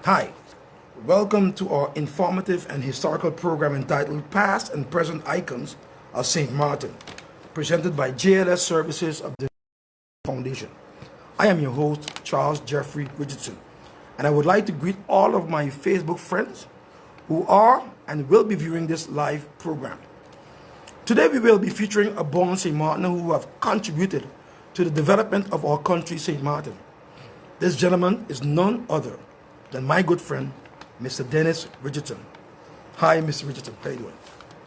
Hi, welcome to our informative and historical program entitled Past and Present Icons of St. Maarten, presented by JLS Services of the Foundation. I am your host, Charles Jeffrey Richardson, and I would like to greet all of my Facebook friends who are and will be viewing this live program. Today we will be featuring a born St. Maarten who have contributed to the development of our country, St. Maarten. This gentleman is none other than my good friend, Mr. Dennis Richardson. Hi, Mr. Richardson. How are you doing?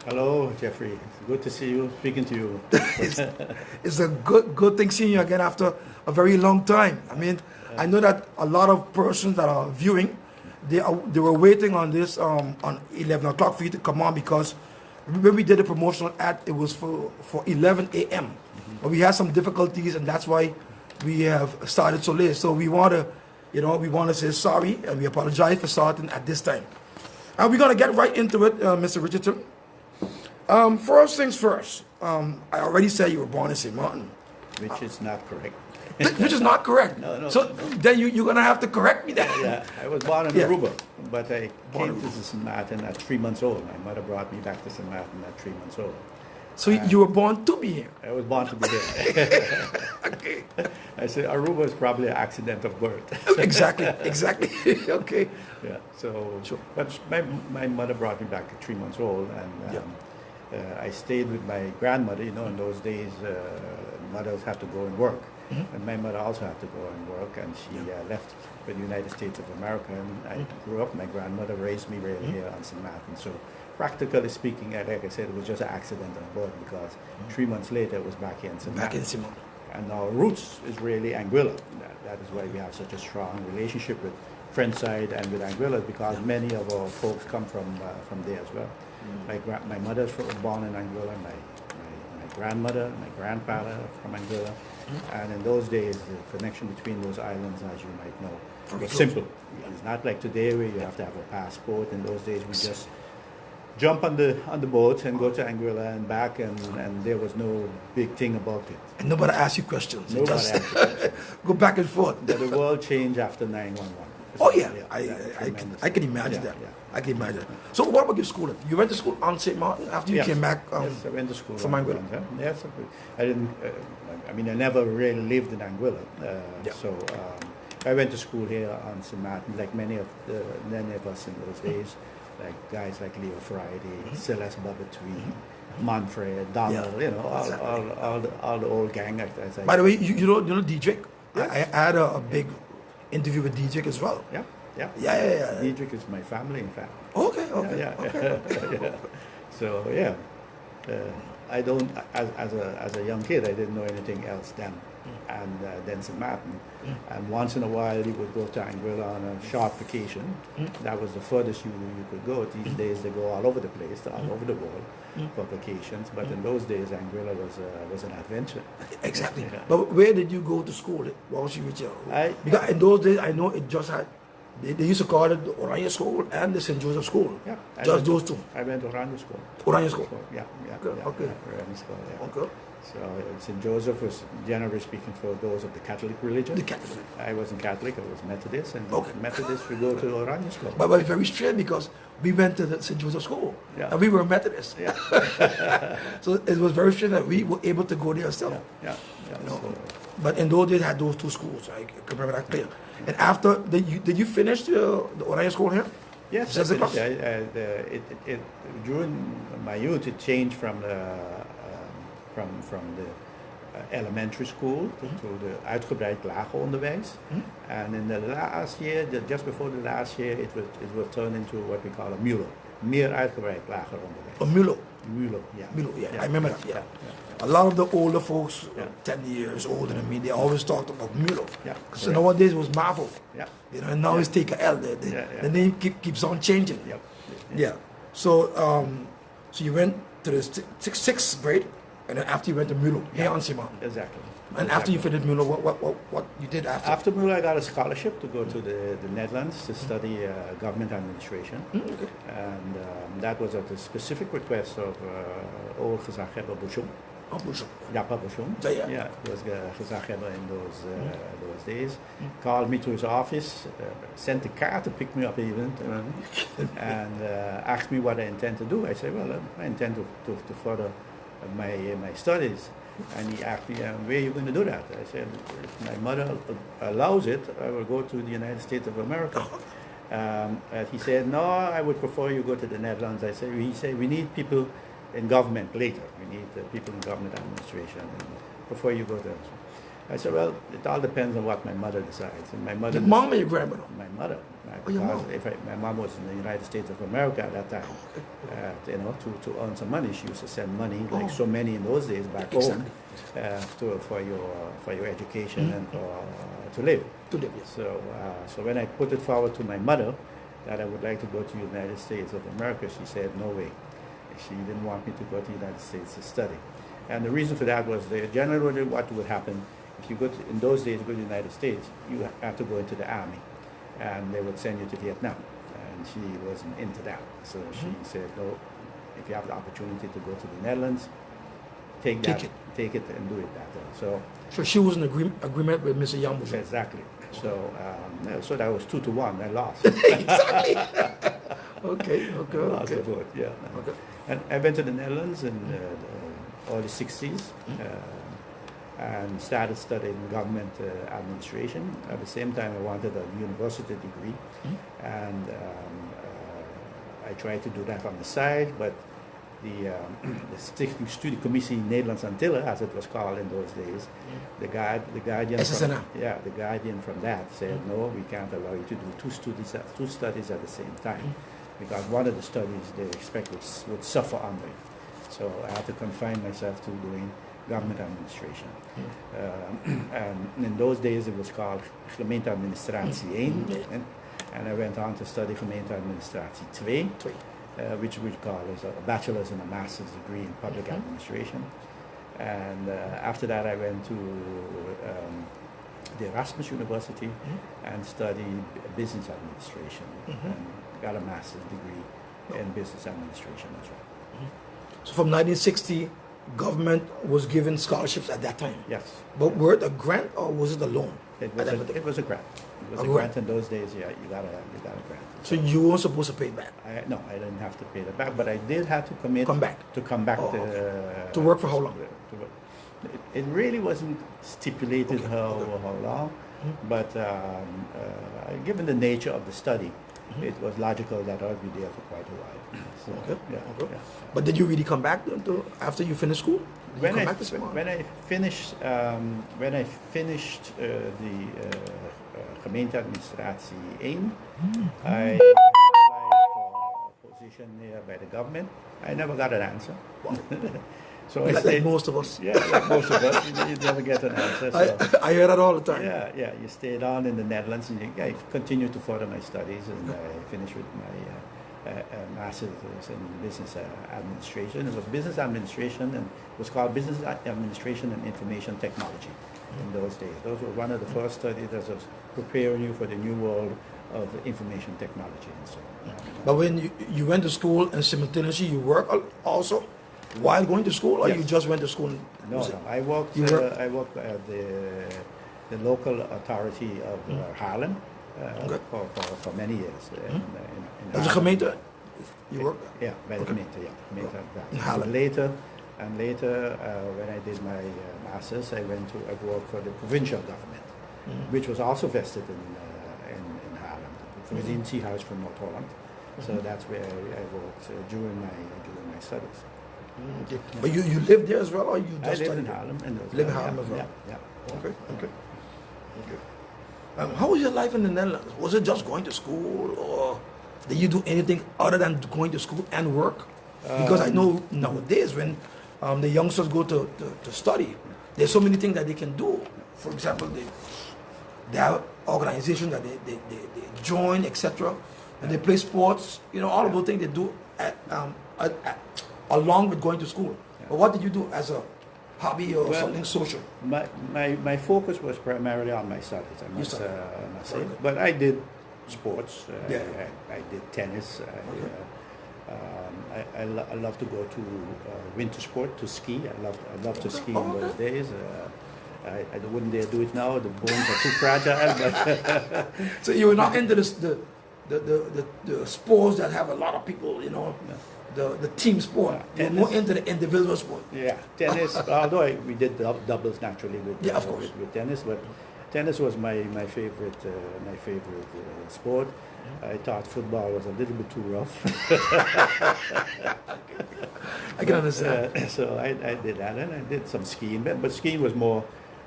Hello, Jeffrey. It's good to see you, speaking to you. It's a good thing seeing you again after a very long time. I mean, I know that a lot of persons that are viewing, they were waiting on this on 11 o'clock for you to come on, because when we did the promotional ad, it was for 11 a.m. But we had some difficulties, and that's why we have started so late. So we want to say sorry, and we apologize for starting at this time. And we're going to get right into it, Mr. Richardson. First things first, I already said you were born in St. Maarten. Which is not correct. Which is not correct. No. So then you're going to have to correct me then. Yeah, I was born in Aruba, but I came to St. Maarten at 3 months old. My mother brought me back to St. Maarten at 3 months old. So you were born to be here? I was born to be here. Okay. I said Aruba is probably an accident of birth. Exactly. Okay. Yeah, so, Sure. but my mother brought me back at 3 months old, and I stayed with my grandmother. You know, in those days, mothers had to go and work. Mm-hmm. And my mother also had to go and work, and she left for the United States of America. And I grew up, my grandmother raised me really here on St. Maarten. So practically speaking, like I said, it was just an accident on board, because 3 months later it was back here in St. Maarten. And our roots is really Anguilla. That is why we have such a strong relationship with Friendside and with Anguilla, because many of our folks come from there as well. My mother's born in Anguilla, my grandmother, my grandfather from Anguilla. And in those days, the connection between those islands, as you might know, was simple. It's not like today where you have to have a passport. In those days, we just jump on the boat and go to Anguilla and back, and there was no big thing about it. And nobody asked you questions. Nobody Just asked questions. go back and forth. But the world changed after 9/11. Oh yeah, I can imagine that. Yeah. I can imagine. So what about your schooling? You went to school on St. Maarten after you came back? Yes, I went to school from Anguilla. Yes, I didn't. I mean, I never really lived in Anguilla. So I went to school here on St. Maarten, like many of us in those days, like guys like Leo Friday, Celeste Babatui, Manfred, Donald, all the old gang. By the way, you know Diedrich? Yes. I had a big interview with Diedrich as well. Yeah. Diedrich is my family, in fact. Okay. Yeah. So I don't, as a young kid, I didn't know anything else then, and then St. Maarten. And once in a while, you would go to Anguilla on a short vacation. That was the furthest you could go. These days, they go all over the place, all over the world for vacations. But in those days, Anguilla was an adventure. Exactly. But where did you go to school? What was you with your? Because in those days, I know it just had. They used to call it the Oranje School and the St. Joseph School. Yeah. Just those two. I went to Oranje School. Oranje School. Yeah. Okay. Oranje School. Yeah. Okay. So St. Joseph was, generally speaking, for those of the Catholic religion. The Catholic. I wasn't Catholic, I was Methodist, and Methodists we go to Oranje School. But it's very strange, because we went to the St. Joseph School, and we were Methodists. Yeah. So it was very strange that we were able to go there still. Yeah. You know? But in those days, I had those two schools. I can remember that clear. And after, did you finish the Oranje School here? Yes, I finished. During my youth, it changed from the elementary school to the uitgebreid lager onderwijs. And in the last year, just before the last year, it was turned into what we call a MULO, meer uitgebreid lager onderwijs. A MULO. MULO, yeah. MULO, yeah. I remember that. Yeah. A lot of the older folks, 10 years older than me, they always talked about MULO. Yeah. So nowadays it was MAVO. Yeah. And now it's TKL. The name keeps on changing. Yep. Yeah. So you went to the sixth grade, and then after you went to MULO here on St. Maarten. Exactly. And after you finished MULO, what you did after? After MULO, I got a scholarship to go to the Netherlands to study government administration. And that was at the specific request of old Gezaghebber Bouchon. Appelsham. Ja, Papa Shum. Ja. Yeah, he was gezaghebbers in those days. Called me to his office, sent a car to pick me up even, and asked me what I intend to do. I said, well, I intend to further my studies. And he asked me, where are you going to do that? I said, if my mother allows it, I will go to the United States of America. And he said, no, I would prefer you go to the Netherlands. He said, we need people in government later. We need people in government administration. And before you go there. I said, well, it all depends on what my mother decides. And my mother. Your mom or your grandmother? My mother. Your mom? My mom was in the United States of America at that time. To earn some money, she used to send money, like so many in those days, back home, for your education and to live. To live, yes. So when I put it forward to my mother that I would like to go to the United States of America, she said, no way. She didn't want me to go to the United States to study. And the reason for that was generally what would happen if you in those days, go to the United States, you have to go into the army, and they would send you to Vietnam. And she wasn't into that. So she said, no, if you have the opportunity to go to the Netherlands, take it and do it that way. So she was in agreement with Mr. Yamush. Exactly. So that was 2-1. I lost. Exactly. Okay. Lost the vote, yeah. Okay. And I went to the Netherlands in the early 60s and started studying government administration. At the same time, I wanted a university degree, and I tried to do that on the side, but the Stichting Studiecommissie Nederlands-Antillen, as it was called in those days, the guardian from that said, no, we can't allow you to do two studies at the same time, because one of the studies they expect would suffer under it. So I had to confine myself to doing government administration. And in those days it was called Gemeenteadministratie 1, and I went on to study Gemeenteadministratie 2, which we call as a bachelor's and a master's degree in public administration. And after that I went to the Erasmus University and studied business administration and got a master's degree in business administration as well. So from 1960, government was giving scholarships at that time? Yes. But were it a grant or was it a loan? It was a grant. It was a grant in those days. Yeah, you got a grant. So you weren't supposed to pay it back? No, I didn't have to pay that back, but I did have to come back to work for how long? It really wasn't stipulated how long, but given the nature of the study, it was logical that I would be there for quite a while. So, okay. But did you really come back after you finished school? When I finished the Gemeenteadministratie 1, I applied for a position there by the government. I never got an answer. So like most of us. Yeah, like most of us, you never get an answer. So. I hear that all the time. Yeah. You stayed on in the Netherlands, and I continued to further my studies, and I finished with my master's in business administration. It was business administration, and it was called business administration and information technology in those days. Those were one of the first studies that was preparing you for the new world of information technology and so on. But when you went to school and simultaneously you work also while going to school, or you just went to school? No. I worked at the local authority of Haarlem for many years. As a gemeente? You worked? Yeah, by the gemeente. In Haarlem. Later, when I did my masters, I worked for the provincial government, which was also vested in Haarlem, the provinciehuis from North Holland. So that's where I worked during my studies. Okay. But you lived there as well, or you just lived in Haarlem? Live in Haarlem as well? Yeah. Okay. How was your life in the Netherlands? Was it just going to school, or did you do anything other than going to school and work? Because I know nowadays when the youngsters go to study, there's so many things that they can do. For example, they have organizations that they join, etc. And they play sports, all of those things they do along with going to school. But what did you do as a hobby or something social? My focus was primarily on my studies, I must say. But I did sports. I did tennis. I love to go to winter sport, to ski. I love to ski in those days. I wouldn't dare do it now. The bones are too fragile. But So you were not into the sports that have a lot of people, you know, the team sport. You're more into the individual sport. Yeah, tennis. Although we did doubles naturally with of course. with tennis, but tennis was my favorite sport. I thought football was a little bit too rough. I can understand. So I did that, and I did some skiing, but skiing was more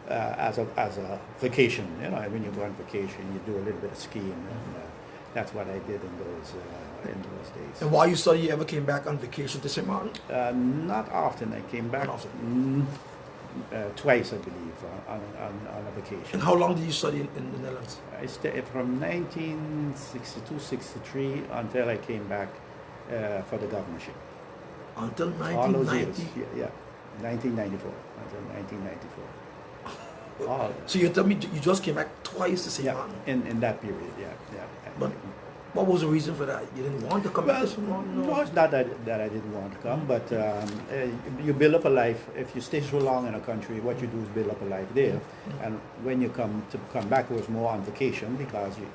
as a vacation. You know, when you go on vacation, you do a little bit of skiing, and that's what I did in those days. And while you studied, you ever came back on vacation to St. Martin? Not often. I came back twice, I believe, on a vacation. And how long did you study in the Netherlands? I stayed from 1962, 63 until I came back for the governorship. Until All those years, 1990? yeah, 1994, until 1994. So you tell me you just came back twice to St. Martin? In that period, yeah. But what was the reason for that? You didn't want to come back to St. Martin? No, it's not that I didn't want to come, but you build up a life. If you stay so long in a country, what you do is build up a life there. And when you come back, it was more on vacation, because you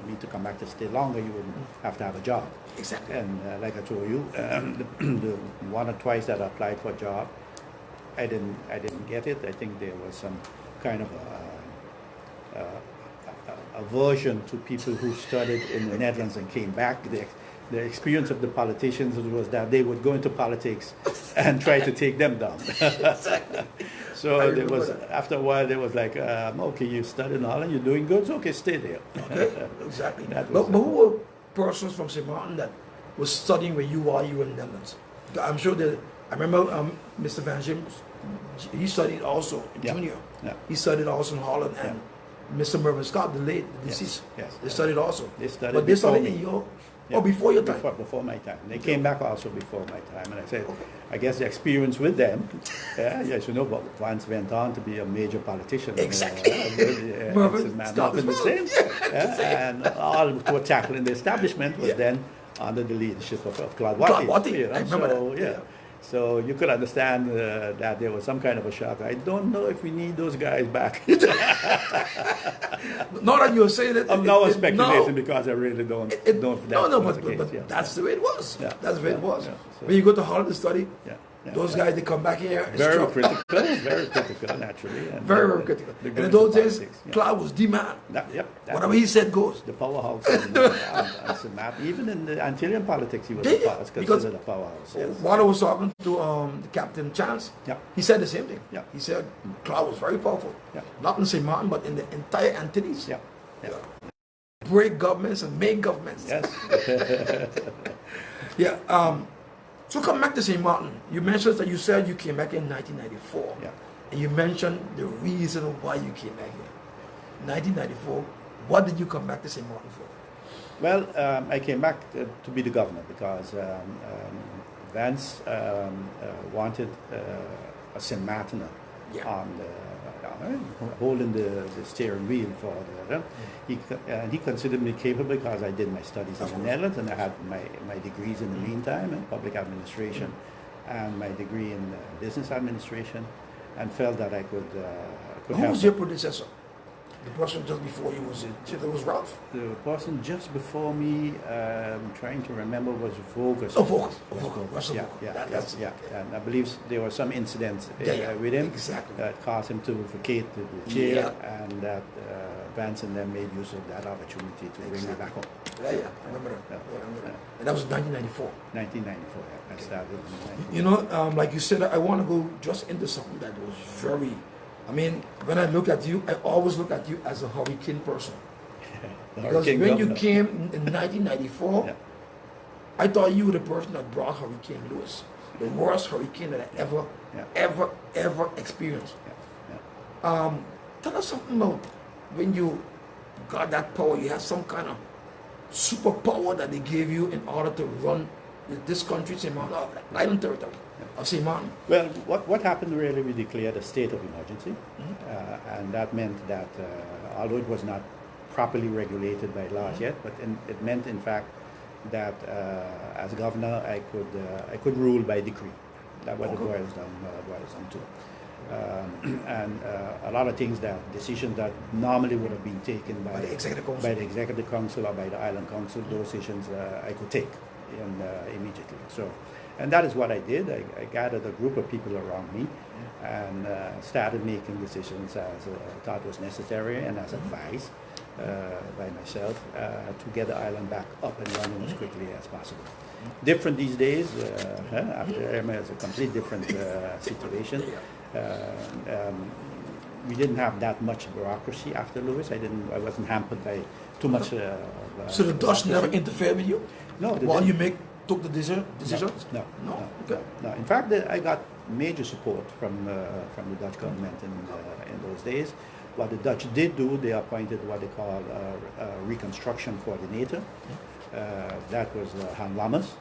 need to come back to stay longer. You wouldn't have to have a job. Exactly. And like I told you, the one or twice that I applied for a job, I didn't get it. I think there was some kind of aversion to people who studied in the Netherlands and came back. The experience of the politicians was that they would go into politics and try to take them down. Exactly. So there was, after a while, there was like, okay, you studied in Holland, you're doing good, so okay, stay there. Okay, exactly. That But was who were persons from St. Martin that was studying where you while you were in the Netherlands? I'm sure that, I remember Mr. Van Jim, he studied also in junior. Yeah. He studied also in Holland, and Mr. Mervyn Scott, the late, the deceased, they studied also. They studied but they studied before in me. your, before your time? Before my time. They came back also before my time. And I said, I guess the experience with them, yes, you know, but Vance went on to be a major politician. Exactly. Mervyn Scott was the same. And all who were tackling the establishment was then under the leadership of Claude Watty. You know? I remember that. So you could understand that there was some kind of a shock. I don't know if we need those guys back. Not that you're saying that. I'm now speculating because I really don't know if but that's the way it was. Yeah. That's the way it was. Yeah. So, when you go to Holland to study, Yeah, those guys, they come back here. Very critical, naturally. And very critical. And in those days, Claude was the man. Whatever he said goes. The powerhouse on St. Martin. Even in the Antillean politics, he was considered a powerhouse. Yes. While I was talking to the Captain Chance, he said the same thing. Yeah. He said Claude was very powerful. Yeah. Not in St. Martin, but in the entire Antilles. Yeah. Break governments and make governments. Yes. So come back to St. Martin. You mentioned that you said you came back in 1994. Yeah. And you mentioned the reason why you came back here. 1994, what did you come back to St. Martin for? Well, I came back to be the governor because Vance wanted a St. Martiner on holding the steering wheel for the. He considered me capable because I did my studies in the Netherlands and I had my degrees in the meantime in public administration and my degree in business administration, and felt that I could Who was your predecessor? The person just before you was Ralph? The person just before me, I'm trying to remember, was Vogels. Vogels. Yeah. And I believe there were some incidents with him that caused him to vacate the chair, and that Vance and them made use of that opportunity to bring me back home. I remember that. And that was 1994. 1994, yeah. I started in 1994. You know, like you said, I want to go just into something that was very... I mean, when I look at you, I always look at you as a hurricane person. Because when you came in 1994, I thought you were the person that brought Hurricane Lewis, the worst hurricane that I ever experienced. Tell us something about when you got that power. You had some kind of superpower that they gave you in order to run this country, St. Martin, island territory of St. Martin. Well, what happened really, we declared a state of emergency, and that meant that although it was not properly regulated by laws yet, but it meant in fact that as governor I could rule by decree. That what it boils down to. And a lot of things decisions that normally would have been taken by the executive council, or by the island council, those decisions I could take immediately. So, and that is what I did. I gathered a group of people around me and started making decisions as I thought was necessary and as advised by myself to get the island back up and running as quickly as possible. Different these days. After Irma, it's a completely different situation. We didn't have that much bureaucracy after Lewis. I wasn't hampered by too much. So the Dutch never interfered with you? No. While you took the decisions? No. Okay. No. In fact, I got major support from the Dutch government in those days. What the Dutch did do, they appointed what they call a reconstruction coordinator. That was Ham Lammers.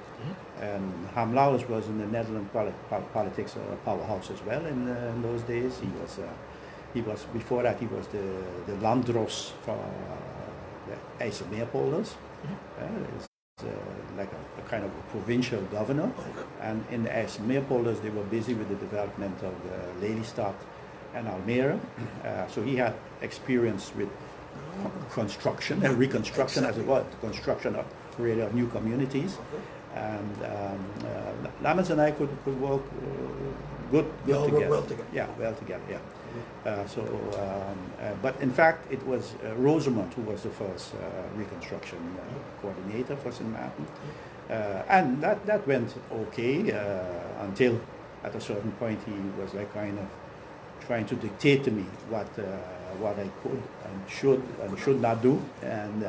And Ham Lammers was in the Netherlands politics a powerhouse as well in those days. He was before that he was the Landdros for the IJsselmeerpolders. Like a kind of a provincial governor. And in the IJsselmeerpolders they were busy with the development of Lelystad and Almere. So he had experience with construction and reconstruction as it was, the construction of really of new communities. And Lammers and I could work good together. Well together. Yeah, well together. Yeah. But in fact, it was Rosamond who was the first reconstruction coordinator for St. Maarten, and that went okay until at a certain point he was like kind of trying to dictate to me what I could and should not do, and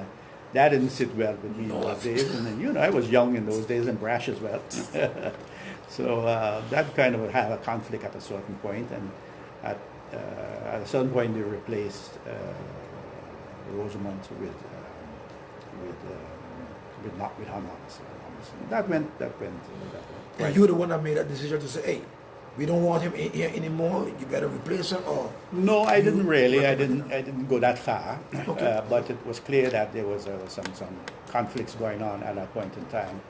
that didn't sit well with me in those days. And then, I was young in those days and brash as well. So that kind of had a conflict at a certain point, and at a certain point they replaced Rosamond with Hamas. That went. And you were the one that made that decision to say, hey, we don't want him here anymore, you better replace him? Or no, I didn't really. I didn't go that far. Okay. But it was clear that there was some conflicts going on at that point in time.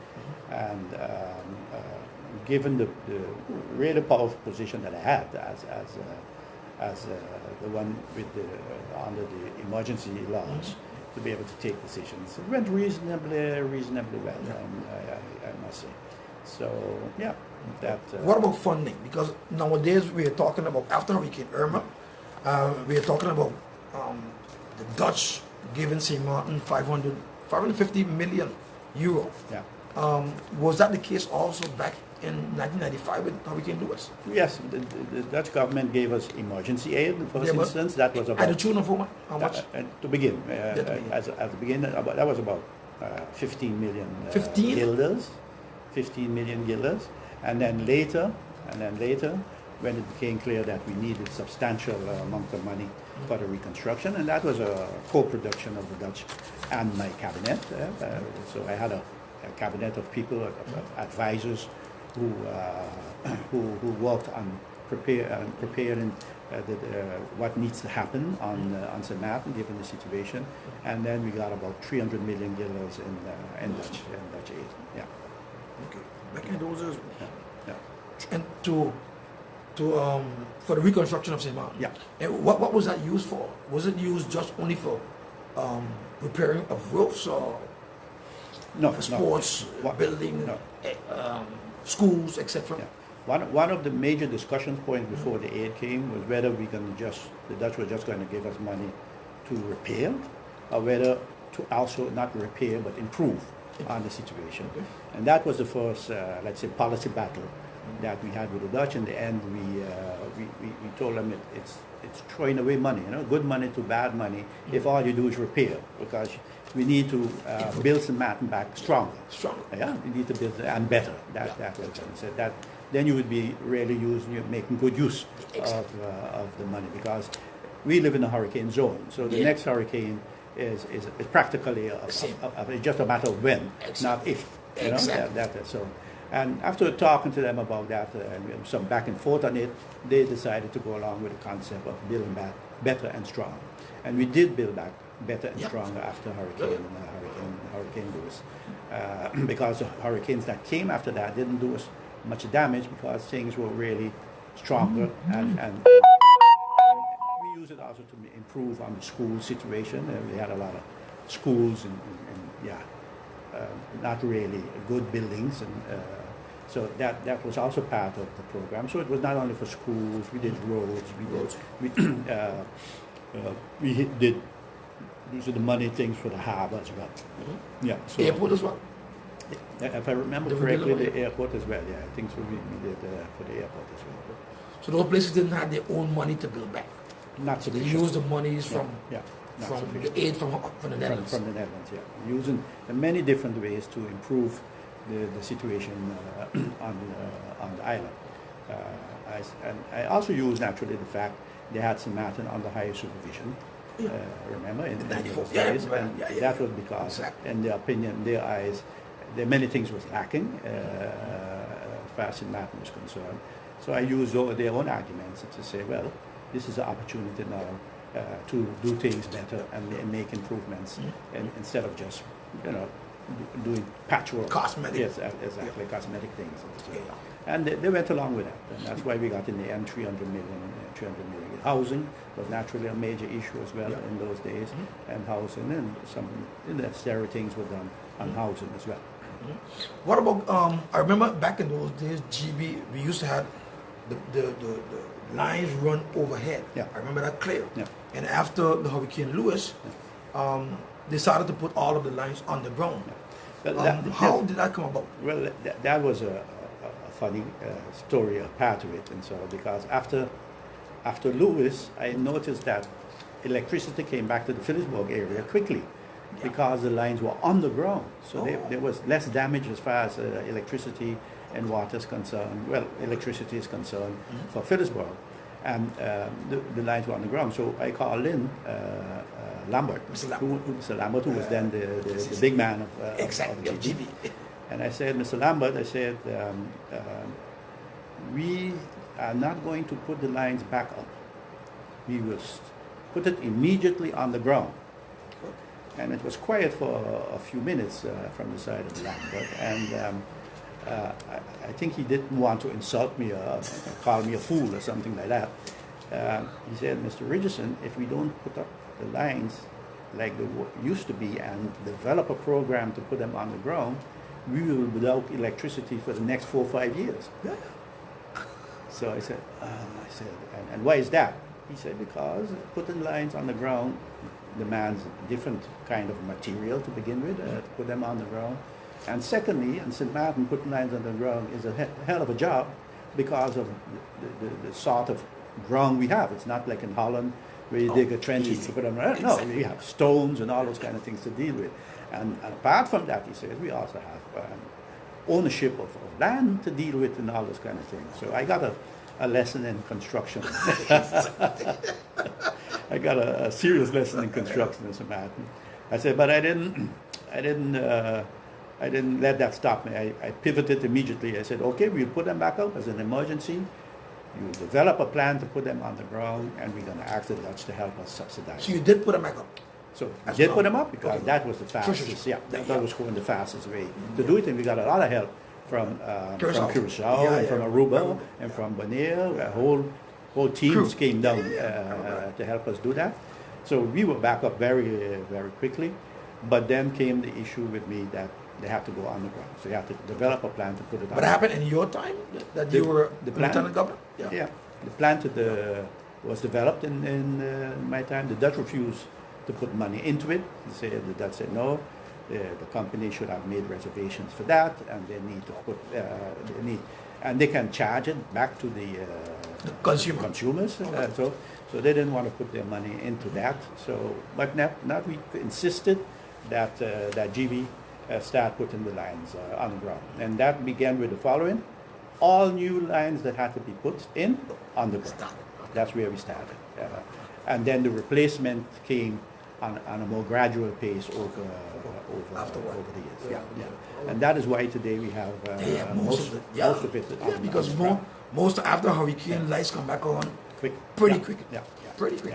And given the really powerful position that I had as the one with under the emergency laws to be able to take decisions, it went reasonably well. I must say. So yeah. What about funding? Because nowadays we are talking about, after Hurricane Irma, we are talking about the Dutch giving St. Maarten 550 million euro. Yeah. Was that the case also back in 1995 with Hurricane Lewis? Yes, the Dutch government gave us emergency aid in the first instance. That was about... At the tune of how much? To begin, at the beginning, that was about 15 million 15? guilders. 15 million guilders. And then later, when it became clear that we needed substantial amount of money for the reconstruction, and that was a co-production of the Dutch and my cabinet. So I had a cabinet of people, of advisors, who worked on preparing what needs to happen on St. Maarten given the situation, and then we got about 300 million guilders in Dutch aid. Yeah. Okay. Back in those years. Yeah. And for the reconstruction of St. Maarten. Yeah. And what was that used for? Was it used just only for repairing of roofs or for sports, building, schools, etc.? Yeah. One of the major discussion points before the aid came was whether the Dutch were just going to give us money to repair, or whether to also not repair but improve on the situation. Okay. And that was the first, let's say, policy battle that we had with the Dutch. In the end, we told them it's throwing away money, good money to bad money, if all you do is repair, because we need to build St. Maarten back stronger. Yeah, we need to build and better. That was said that. Then you would be really making good use of the money, because we live in a hurricane zone. So the next hurricane is practically just a matter of when, not if. So, and after talking to them about that, some back and forth on it, they decided to go along with the concept of building back better and stronger. And we did build back better and stronger after Hurricane Hurricane Lewis, because the hurricanes that came after that didn't do us much damage because things were really stronger, and we use it also to improve on the school situation. We had a lot of schools and not really good buildings, and so that was also part of the program. So it was not only for schools. We did roads. We did these are the money things for the harbor as well. Yeah. So Airport as well. if I remember correctly, the airport as well. Yeah, I think so. We did for the airport as well. So those places didn't have their own money to build back. Not So they sufficient. used the monies from Not the sufficient. aid from the Netherlands. From the Netherlands, yeah. Using many different ways to improve the situation on the island. I also used naturally the fact they had St. Maarten under higher supervision. Remember in those 94. days, Yeah, and yeah. that was because, Exactly. in their opinion, in their eyes, there many things was lacking as far as St. Maarten was concerned. So I used their own arguments to say, well, this is an opportunity now to do things better and make improvements, and instead of just doing patchwork. Cosmetic. Yes, exactly, cosmetic things. And they went along with that, and that's why we got in the end 300 million. Housing was naturally a major issue as well in those days, and housing and some necessary things were done on housing as well. What about I remember back in those days, GB, we used to have the lines run overhead. Yeah. I remember that clear. Yeah. And after the Hurricane Lewis, they started to put all of the lines underground. Well, How did that come about? Well, that was a funny story, a part of it, and so because after Lewis, I noticed that electricity came back to the Philipsburg area quickly because the lines were underground. So there was less damage as far as electricity and water is concerned. Well, electricity is concerned for Philipsburg, and the lines were underground. So I called in Lambert, Mr. Lambert, who was then the big man of GB. And I said, Mr. Lambert, we are not going to put the lines back up. We will put it immediately on the ground. And it was quiet for a few minutes from the side of Lambert. And I think he didn't want to insult me or call me a fool or something like that. He said, Mr. Richardson, if we don't put up the lines like they used to be and develop a program to put them on the ground, we will be without electricity for the next 4 or 5 years. So I said, and why is that? He said, because putting lines on the ground demands a different kind of material to begin with, to put them on the ground. And secondly, in St. Maarten, putting lines on the ground is a hell of a job because of the sort of ground we have. It's not like in Holland where you dig a trench and put them around. No, we have stones and all those kind of things to deal with. And apart from that, he says, we also have ownership of land to deal with and all those kind of things. So I got a lesson in construction. I got a serious lesson in construction in St. Maarten. I said, but I didn't let that stop me. I pivoted immediately. I said, okay, we'll put them back up as an emergency. You develop a plan to put them on the ground, and we're going to ask the Dutch to help us subsidize. So you did put them back up? So we did put them up because that was the fastest. Sure. That was going the fastest way to do it, and we got a lot of help from Curacao and from Aruba and from Bonaire. A whole teams came down to help us do that. So we were back up very, very quickly. But then came the issue with me that they have to go underground. So you have to develop a plan to put it on. What happened in your time that you were the lieutenant governor? Yeah. The plan was developed in my time. The Dutch refused to put money into it. The Dutch said no. The company should have made reservations for that, and they need to put and they can charge it back to the consumers. So they didn't want to put their money into that. So, but not we insisted that GB start putting the lines on the ground, and that began with the following: all new lines that had to be put in on the ground. That's where we started, and then the replacement came on a more gradual pace over the years. And that is why today we have most of it. Because most after hurricane lights come back on, quick. Pretty Yeah. quick. Yeah. Pretty quick.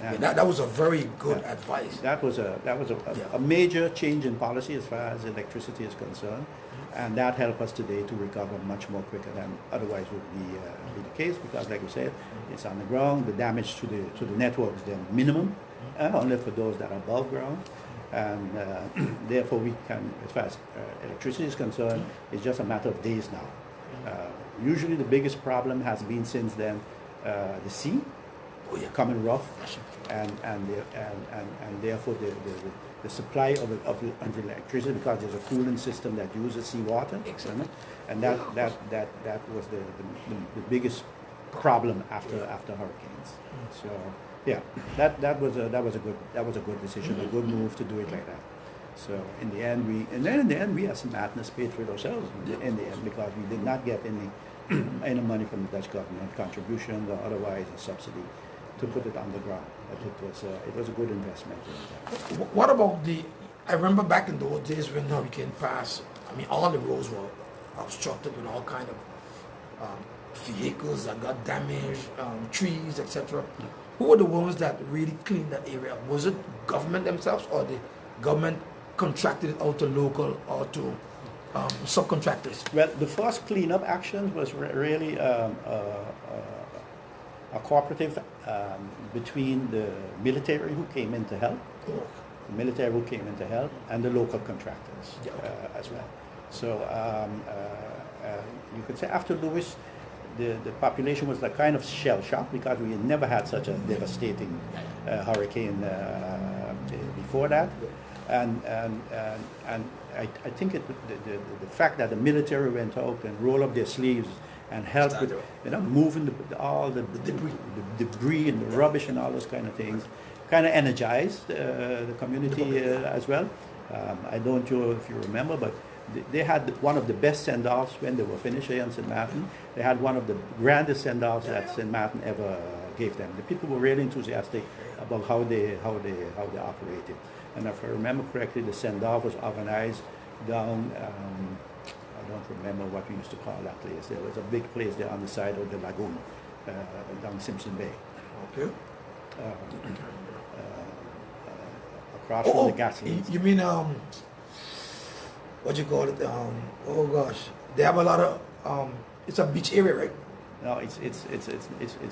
Yeah. Yeah, that was a very good Yeah. advice. That was a major change in policy as far as electricity is concerned, and that helped us today to recover much more quicker than otherwise would be the case, because, like you said, it's on the ground. The damage to the network is then minimum, only for those that are above ground, and therefore we can, as far as electricity is concerned, it's just a matter of days now. Usually, the biggest problem has been since then the sea. Oh, yeah. Coming rough, and therefore the supply of electricity, because there's a cooling system that uses seawater, Exactly. and that was the biggest problem after hurricanes. So yeah, that was a good decision, a good move to do it like that. So in the end we as Maarten paid for it ourselves in the end, because we did not get any money from the Dutch government, contributions or otherwise a subsidy to put it on the ground. But it was a good investment. What about I remember back in those days when hurricane passed, I mean, all the roads were obstructed with all kind of vehicles that got damaged, trees, etc. Who were the ones that really cleaned that area up? Was it government themselves, or the government contracted it out to local or to subcontractors? Well, the first cleanup action was really a cooperative between the military who came in to help, and the local contractors as well. So you could say after Lewis, the population was like kind of shell shocked, because we had never had such a devastating hurricane before that, and I think the fact that the military went out and rolled up their sleeves and helped with moving all the debris and the rubbish and all those kind of things, kind of energized the community as well. I don't know if you remember, but they had one of the best send-offs when they were finished here in St. Maarten. They had one of the grandest send-offs that St. Maarten ever gave them. The people were really enthusiastic about how they operated. And if I remember correctly, the send-off was organized down. I don't remember what we used to call that place. There was a big place there on the side of the lagoon, down Simpson Bay. Okay. Across from the gasoline. You mean what you call it? Oh gosh, they have a lot of. It's a beach area, right? No, it's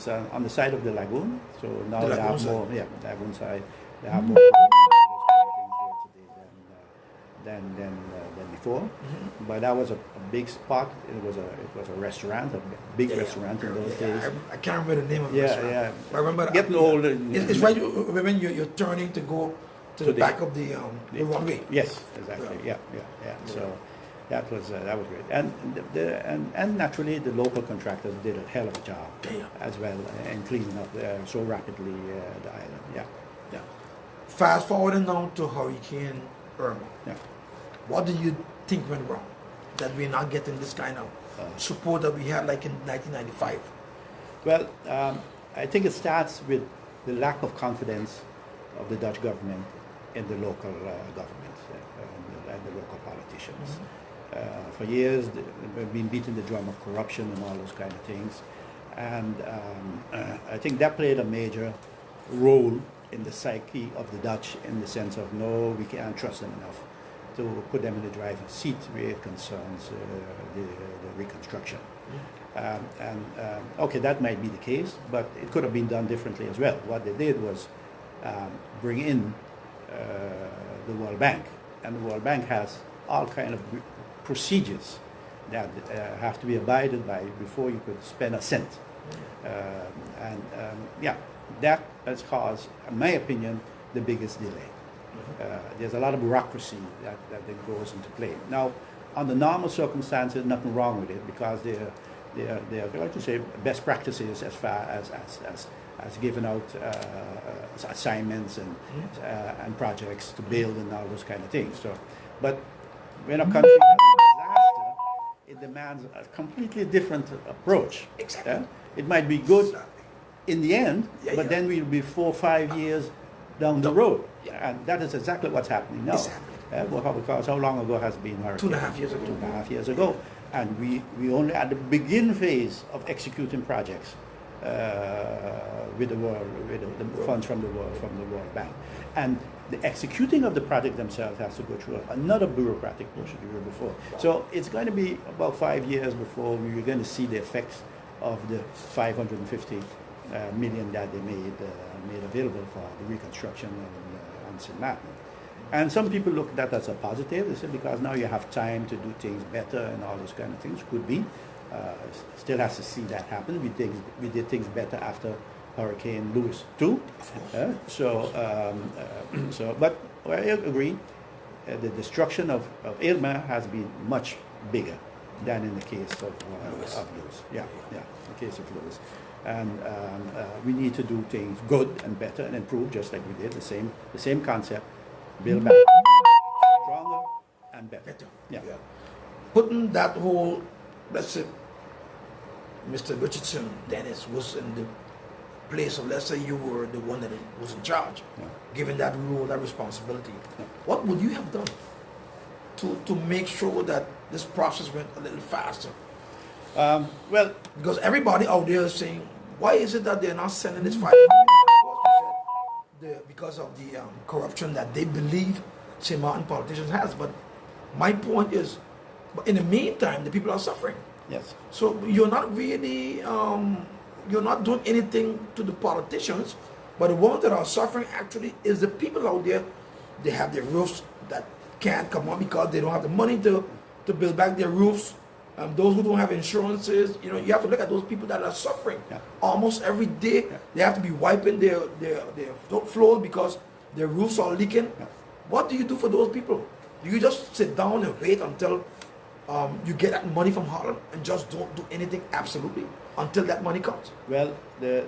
on the side of the lagoon. So now The they have lagoon more. Yeah, lagoon side. They have more than before. But that was a big spot. It was a restaurant, a big restaurant in those days. I can't remember the name of the restaurant. Yeah. I remember Getting older. It's right when you're turning to go to the back of the runway. Yes, exactly. Yeah. So that was great, and naturally the local contractors did a hell of a job as well in cleaning up so rapidly the island. Yeah. Fast forwarding now to Hurricane Irma. Yeah. What do you think went wrong that we're not getting this kind of support that we had like in 1995? Well, I think it starts with the lack of confidence of the Dutch government in the local government and the local politicians. For years, we've been beating the drum of corruption and all those kind of things. And I think that played a major role in the psyche of the Dutch, in the sense of, no, we can't trust them enough to put them in the driver's seat where it concerns the reconstruction. Okay, that might be the case, but it could have been done differently as well. What they did was bring in the World Bank, and the World Bank has all kind of procedures that have to be abided by before you could spend a cent. That has caused, in my opinion, the biggest delay. There's a lot of bureaucracy that goes into play. Now, under normal circumstances, nothing wrong with it, because they're like to say, best practices as far as giving out assignments and projects to build and all those kind of things. So, but when a country has a disaster, it demands a completely different approach. Exactly. It might be good in the end, but then we'll be 4 or 5 years down the road. And that is exactly what's happening now. Because how long ago has it been hurricane? 2.5 years ago. 2.5 years ago. And we only at the begin phase of executing projects with the funds from the World Bank, and the executing of the project themselves has to go through another bureaucratic procedure before. So it's going to be about 5 years before we're going to see the effects of the 550 million that they made available for the reconstruction on St. Maarten. And some people look at that as a positive. They say because now you have time to do things better and all those kind of things. Could be. Still has to see that happen. We did things better after Hurricane Lewis too. But I agree. The destruction of Irma has been much bigger than in the case of Lewis. Yeah, in the case of Lewis. And we need to do things good and better and improve, just like we did. The same concept. Build back stronger and better. Yeah. Putting that whole, let's say, Mr. Richardson, Dennis, was in the place of, let's say you were the one that was in charge, given that role, that responsibility. What would you have done to make sure that this process went a little faster? Well, because everybody out there is saying, why is it that they're not sending this file? Because of the corruption that they believe St. Maarten politicians has. But my point is, in the meantime, the people are suffering. Yes. So you're not really, you're not doing anything to the politicians, but the ones that are suffering actually is the people out there. They have their roofs that can't come on because they don't have the money to build back their roofs. Those who don't have insurances, you have to look at those people that are suffering. Almost every day, they have to be wiping their floors because their roofs are leaking. What do you do for those people? Do you just sit down and wait until you get that money from Holland and just don't do anything absolutely until that money comes? Well, the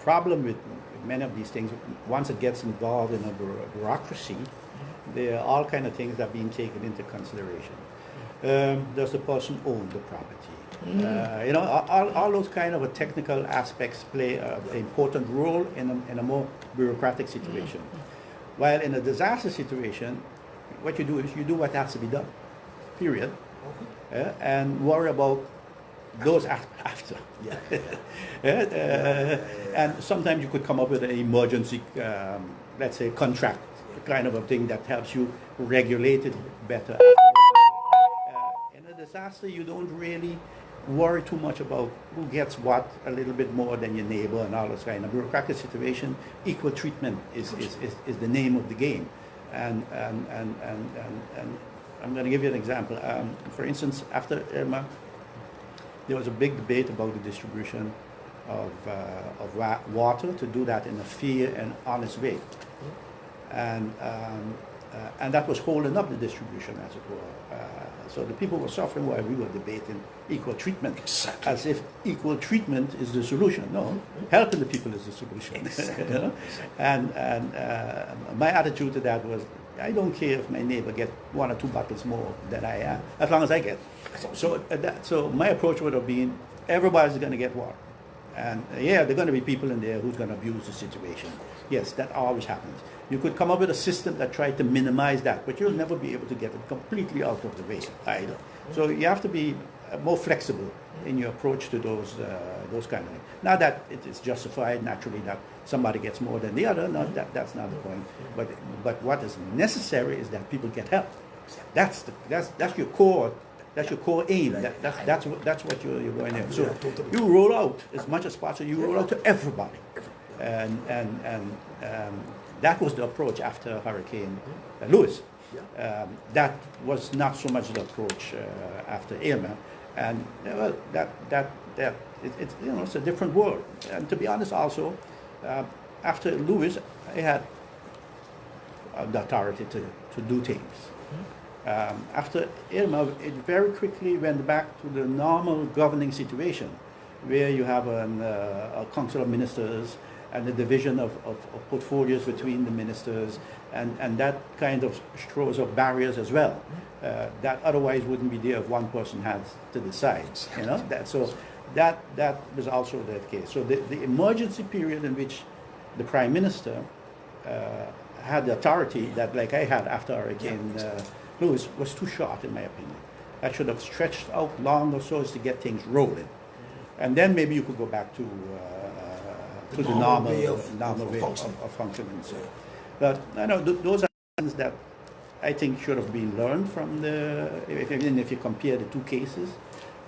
problem with many of these things, once it gets involved in a bureaucracy, there are all kind of things that are being taken into consideration. Does the person own the property? All those kind of technical aspects play an important role in a more bureaucratic situation. While in a disaster situation, what you do is you do what has to be done, period, and worry about those after. And sometimes you could come up with an emergency, let's say, contract kind of a thing that helps you regulate it better. Disaster, you don't really worry too much about who gets what a little bit more than your neighbor and all this kind of bureaucratic situation. Equal treatment is the name of the game, and I'm going to give you an example. For instance, after Irma, there was a big debate about the distribution of water, to do that in a fair and honest way, and that was holding up the distribution, as it were. So the people were suffering while we were debating equal treatment, as if equal treatment is the solution. No, helping the people is the solution. Exactly. And my attitude to that was, I don't care if my neighbor get 1 or 2 bottles more than I am, as long as I get. So my approach would have been, everybody's going to get water. And there are going to be people in there who's going to abuse the situation. Yes, that always happens. You could come up with a system that tried to minimize that, but you'll never be able to get it completely out of the way either. So you have to be more flexible in your approach to those kind of things. Not that it is justified naturally that somebody gets more than the other. No, that's not the point. But what is necessary is that people get help. That's your core. That's your core aim. That's what you're going there. So you roll out as much as possible. You roll out to everybody, and that was the approach after Hurricane Lewis. That was not so much the approach after Irma, and well, it's a different world. And to be honest, also after Lewis, I had the authority to do things. After Irma, it very quickly went back to the normal governing situation, where you have a council of ministers and the division of portfolios between the ministers, and that kind of throws up barriers as well, that otherwise wouldn't be there if one person has to decide. That was also the case. So the emergency period in which the Prime Minister had the authority that, like I had after Hurricane Lewis, was too short, in my opinion. That should have stretched out longer so as to get things rolling. And then maybe you could go back to the normal way of functioning. So, but I know those are things that I think should have been learned from if you compare the two cases.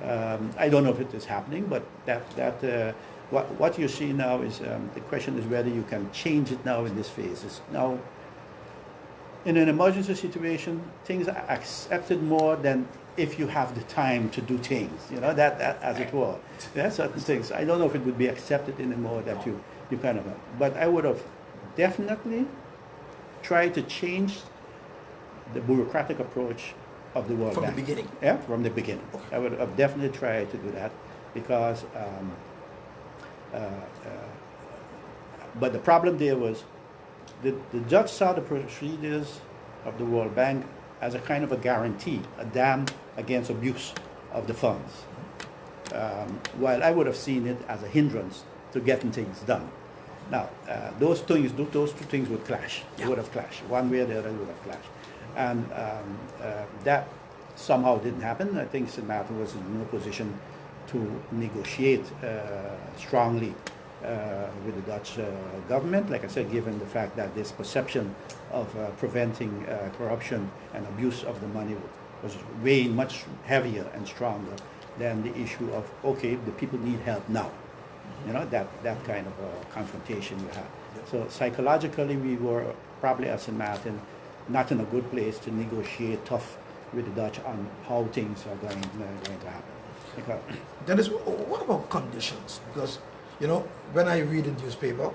I don't know if it is happening, but what you see now is the question is whether you can change it now in this phase. It's now, in an emergency situation, things are accepted more than if you have the time to do things, that as it were. There are certain things. I don't know if it would be accepted anymore that you kind of, but I would have definitely tried to change the bureaucratic approach of the World Bank. From the beginning? Yeah, from the beginning. Okay. I would have definitely tried to do that because, but the problem there was the judge saw the procedures of the World Bank as a kind of a guarantee, a dam against abuse of the funds. While I would have seen it as a hindrance to getting things done. Now, those two things would clash. They would have clashed. One way or the other would have clashed. And that somehow didn't happen. I think St. Maarten was in no position to negotiate strongly with the Dutch government. Like I said, given the fact that this perception of preventing corruption and abuse of the money was way much heavier and stronger than the issue of, okay, the people need help now. That kind of confrontation you have. So psychologically, we were probably at St. Maarten not in a good place to negotiate tough with the Dutch on how things are going to happen. Because Dennis, what about conditions? Because, when I read the newspaper,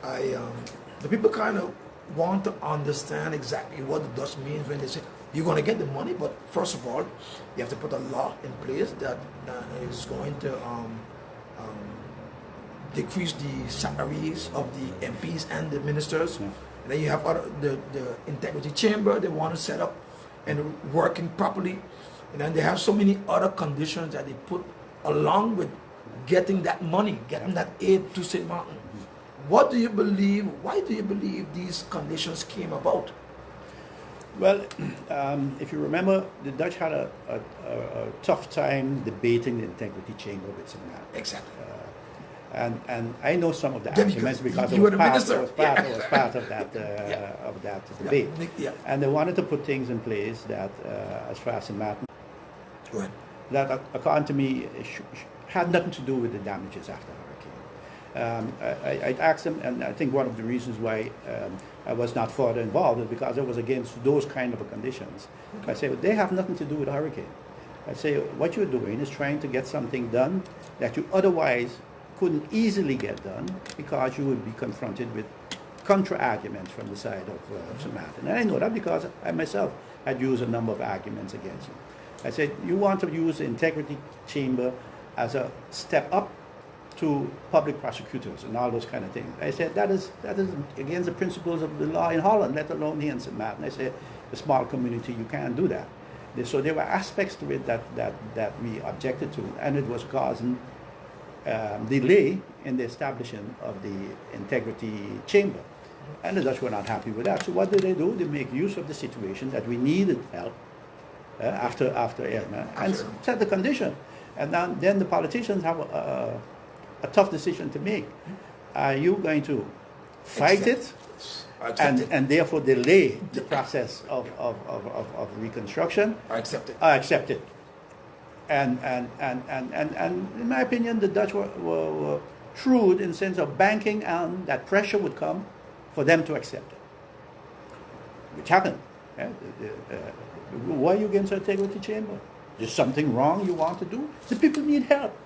the people kind of want to understand exactly what the Dutch means when they say, you're going to get the money, but first of all, you have to put a law in place that is going to decrease the salaries of the MPs and the ministers. Yeah. And then you have the integrity chamber they want to set up and working properly. And then they have so many other conditions that they put along with getting that money, getting that aid to St. Maarten. What do you believe, why do you believe these conditions came about? Well, if you remember, the Dutch had a tough time debating the integrity chamber with St. Maarten. Exactly. And I know some of the arguments because I was part of that debate. Yeah. And they wanted to put things in place that, as far as St. Maarten, that according to me, had nothing to do with the damages after hurricane. I asked them, and I think one of the reasons why I was not further involved is because I was against those kind of conditions. Okay. I say, well, they have nothing to do with the hurricane. I say, what you're doing is trying to get something done that you otherwise couldn't easily get done because you would be confronted with contra-arguments from the side of St. Maarten. And I know that because I myself had used a number of arguments against it. I said, you want to use the integrity chamber as a step up to public prosecutors and all those kind of things. I said, that is against the principles of the law in Holland, let alone here in St. Maarten. I said, a small community, you can't do that. So there were aspects to it that we objected to, and it was causing delay in the establishment of the integrity chamber. And the Dutch were not happy with that. So what did? They make use of the situation that we needed help after Irma and set the condition. And then the politicians have a tough decision to make. Are you going to fight it and therefore delay the process of reconstruction? I accept it. I accept it. And in my opinion, the Dutch were shrewd in the sense of banking on that pressure would come for them to accept it, which happened. Why are you against the integrity chamber? There's something wrong you want to do? The people need help.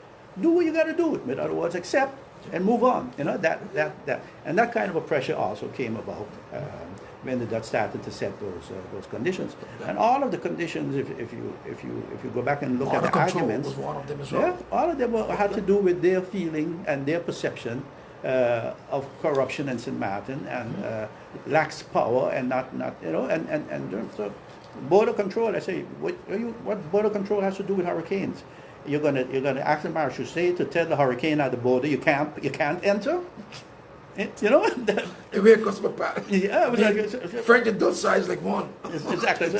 Do what you got to do. In other words, accept and move on. And that kind of a pressure also came about when the Dutch started to set those conditions. And all of the conditions, if you go back and look at the arguments, was one of them as well. Yeah, all of them had to do with their feeling and their perception of corruption in St. Maarten and lacks power and and so border control. I say, what border control has to do with hurricanes? You're gonna ask the marshal to tell the hurricane at the border you can't enter. The way it goes back. Yeah, French and Dutch sides like one. Exactly.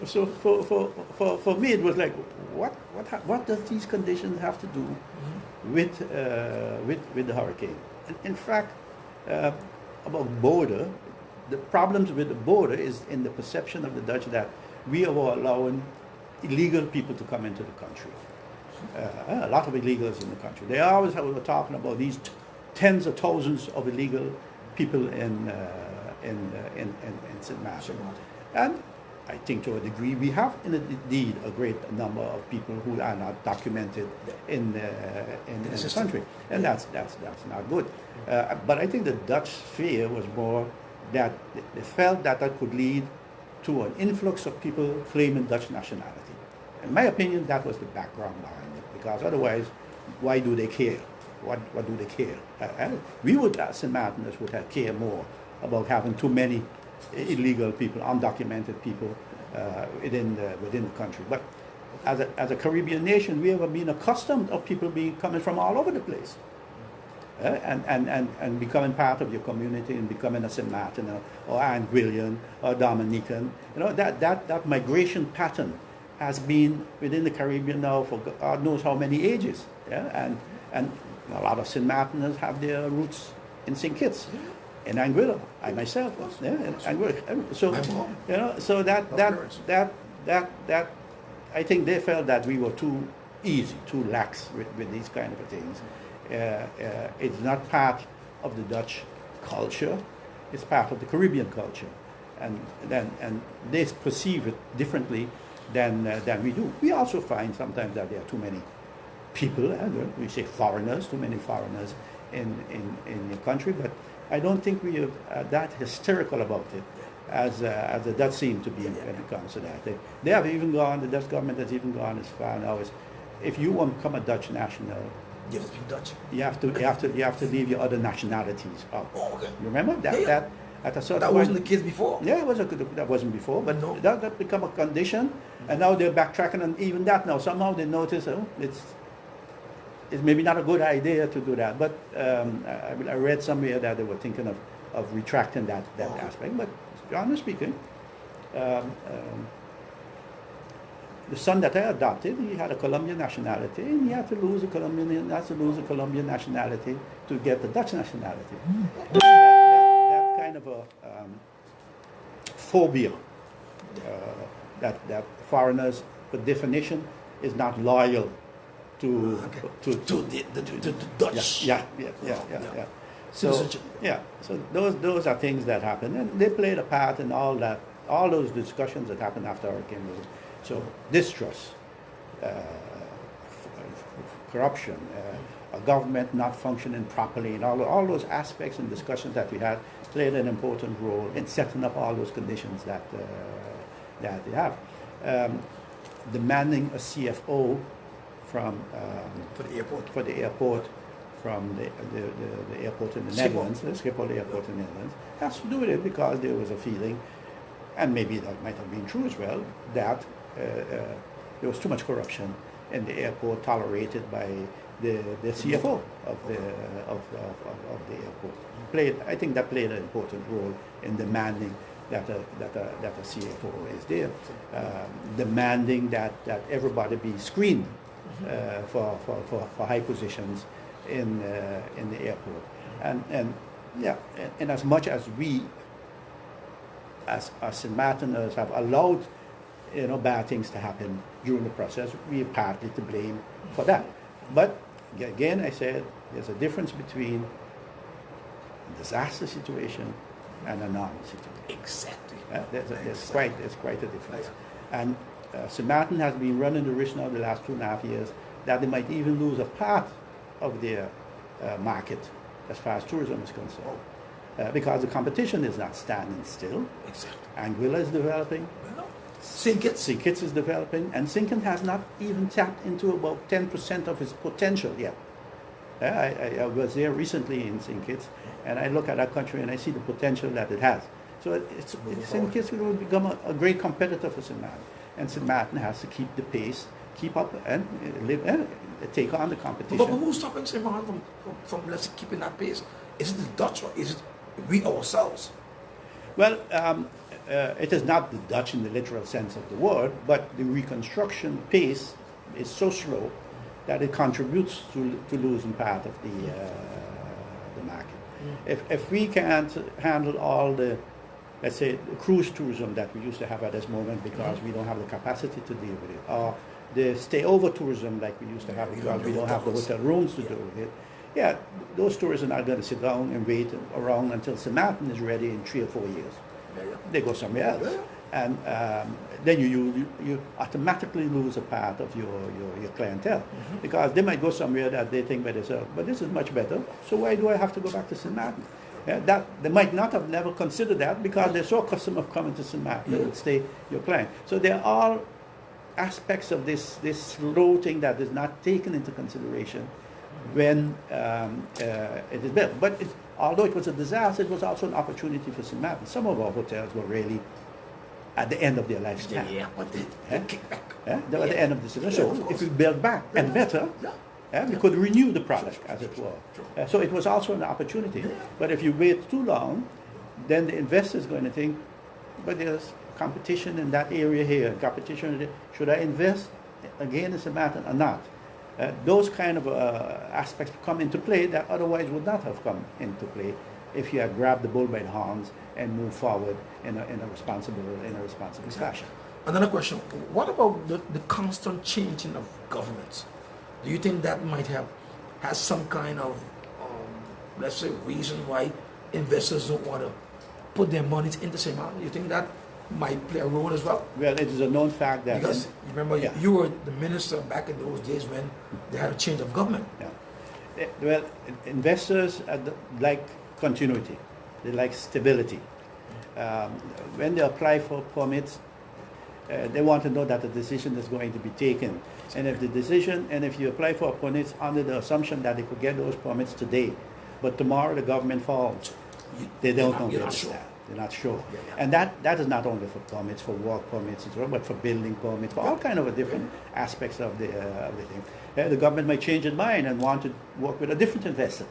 So for me, it was like, what does these conditions have to do with the hurricane. In fact, about border, the problems with the border is in the perception of the Dutch that we are allowing illegal people to come into the country. A lot of illegals in the country. They always were talking about these tens of thousands of illegal people in St. Maarten. And I think to a degree we have indeed a great number of people who are not documented in the country, and that's not good. But I think the Dutch fear was more that they felt that could lead to an influx of people claiming Dutch nationality. In my opinion, that was the background behind it, because otherwise, why do they care? What do they care? We would, as St. Martiners, would have care more about having too many illegal people, undocumented people within the country. But as a Caribbean nation, we have been accustomed of people coming from all over the place, and becoming part of your community and becoming a St. Martin or Anguillan or Dominican. That migration pattern has been within the Caribbean now for God knows how many ages. And a lot of St. Martiners have their roots in St. Kitts. In Anguilla, I myself was in Anguilla. So that I think they felt that we were too easy, too lax with these kind of things. It's not part of the Dutch culture; it's part of the Caribbean culture, and they perceive it differently than we do. We also find sometimes that there are too many people, we say foreigners, too many foreigners in the country, but I don't think we are that hysterical about it as the Dutch seem to be when it comes to that. They have even gone, the Dutch government has even gone as far now as, if you want to become a Dutch national, You have to speak Dutch. you have to leave your other nationalities out. Oh, okay. You remember that? Yeah. That at a certain That point, wasn't the case before. Yeah, that wasn't before, but No. that become a condition, and now they're backtracking on even that now. Somehow they notice, it's maybe not a good idea to do that. But I read somewhere that they were thinking of retracting that aspect. But honestly speaking, the son that I adopted, he had a Colombian nationality, and he had to lose a Colombian nationality to get the Dutch nationality. That kind of a phobia that foreigners, by definition, is not loyal to the Dutch. Yeah. So those are things that happen, and they played a part in all that, all those discussions that happened after Hurricane Wilson. So distrust, corruption, a government not functioning properly, and all those aspects and discussions that we had played an important role in setting up all those conditions that they have. Demanding a CFO for the airport from the airport in the Netherlands, the Schiphol airport in the Netherlands, has to do with it because there was a feeling, and maybe that might have been true as well, that there was too much corruption in the airport tolerated by the CFO of the airport. I think that played an important role in demanding that a CFO is there, demanding that everybody be screened for high positions in the airport, and as much as we as St. Martiners have allowed bad things to happen during the process, we are partly to blame for that. But again, I said there's a difference between a disaster situation and a normal situation. Exactly. There's quite a difference. And St. Martin has been running the risk now the last 2.5 years that they might even lose a part of their market as far as tourism is concerned, because the competition is not standing still. Exactly. Anguilla is developing. St. Kitts is developing, and St. Kitts has not even tapped into about 10% of its potential yet. I was there recently in St. Kitts, and I look at that country and I see the potential that it has. So St. Kitts will become a great competitor for St. Martin, and St. Martin has to keep the pace, keep up, and take on the competition. But who's stopping St. Martin from let's say, keeping that pace? Is it the Dutch or is it we ourselves? Well, it is not the Dutch in the literal sense of the word, but the reconstruction pace is so slow that it contributes to losing part of the market. If we can't handle all the, let's say, the cruise tourism that we used to have at this moment because we don't have the capacity to deal with it, or the stay-over tourism like we used to have because we don't have the hotel rooms to deal with it, yeah, those tourists are not going to sit down and wait around until St. Maarten is ready in 3 or 4 years. They go somewhere else. And then you automatically lose a part of your clientele because they might go somewhere that they think by themselves, but this is much better, so why do I have to go back to St. Maarten? That they might not have never considered that because they saw a customer coming to St. Maarten, they would stay your client. So there are all aspects of this slow thing that is not taken into consideration when it is built. But although it was a disaster, it was also an opportunity for St. Maarten. Some of our hotels were really at the end of their lifespan. But they kick back. They were at the end of the season. So if we build back and better, we could renew the product, as it were. So it was also an opportunity. But if you wait too long, then the investor is going to think, but there's competition in that area here, competition, should I invest again in St. Maarten or not? Those kind of aspects come into play that otherwise would not have come into play if you had grabbed the bull by the horns and moved forward in a responsible fashion. Another question: what about the constant changing of governments? Do you think that might has some kind of let's say reason why investors don't want to put their money into St. Maarten? Do you think that might play a role as well? Well, it is a known fact that because you remember you were the minister back in those days when they had a change of government. Yeah. Well, investors like continuity. They like stability. When they apply for permits, they want to know that the decision is going to be taken. And if you apply for permits under the assumption that they could get those permits today, but tomorrow the government falls, they don't know where to stand. They're not sure. And that is not only for permits, for work permits, but for building permits, for all kind of different aspects of the thing. The government might change its mind and want to work with a different investor.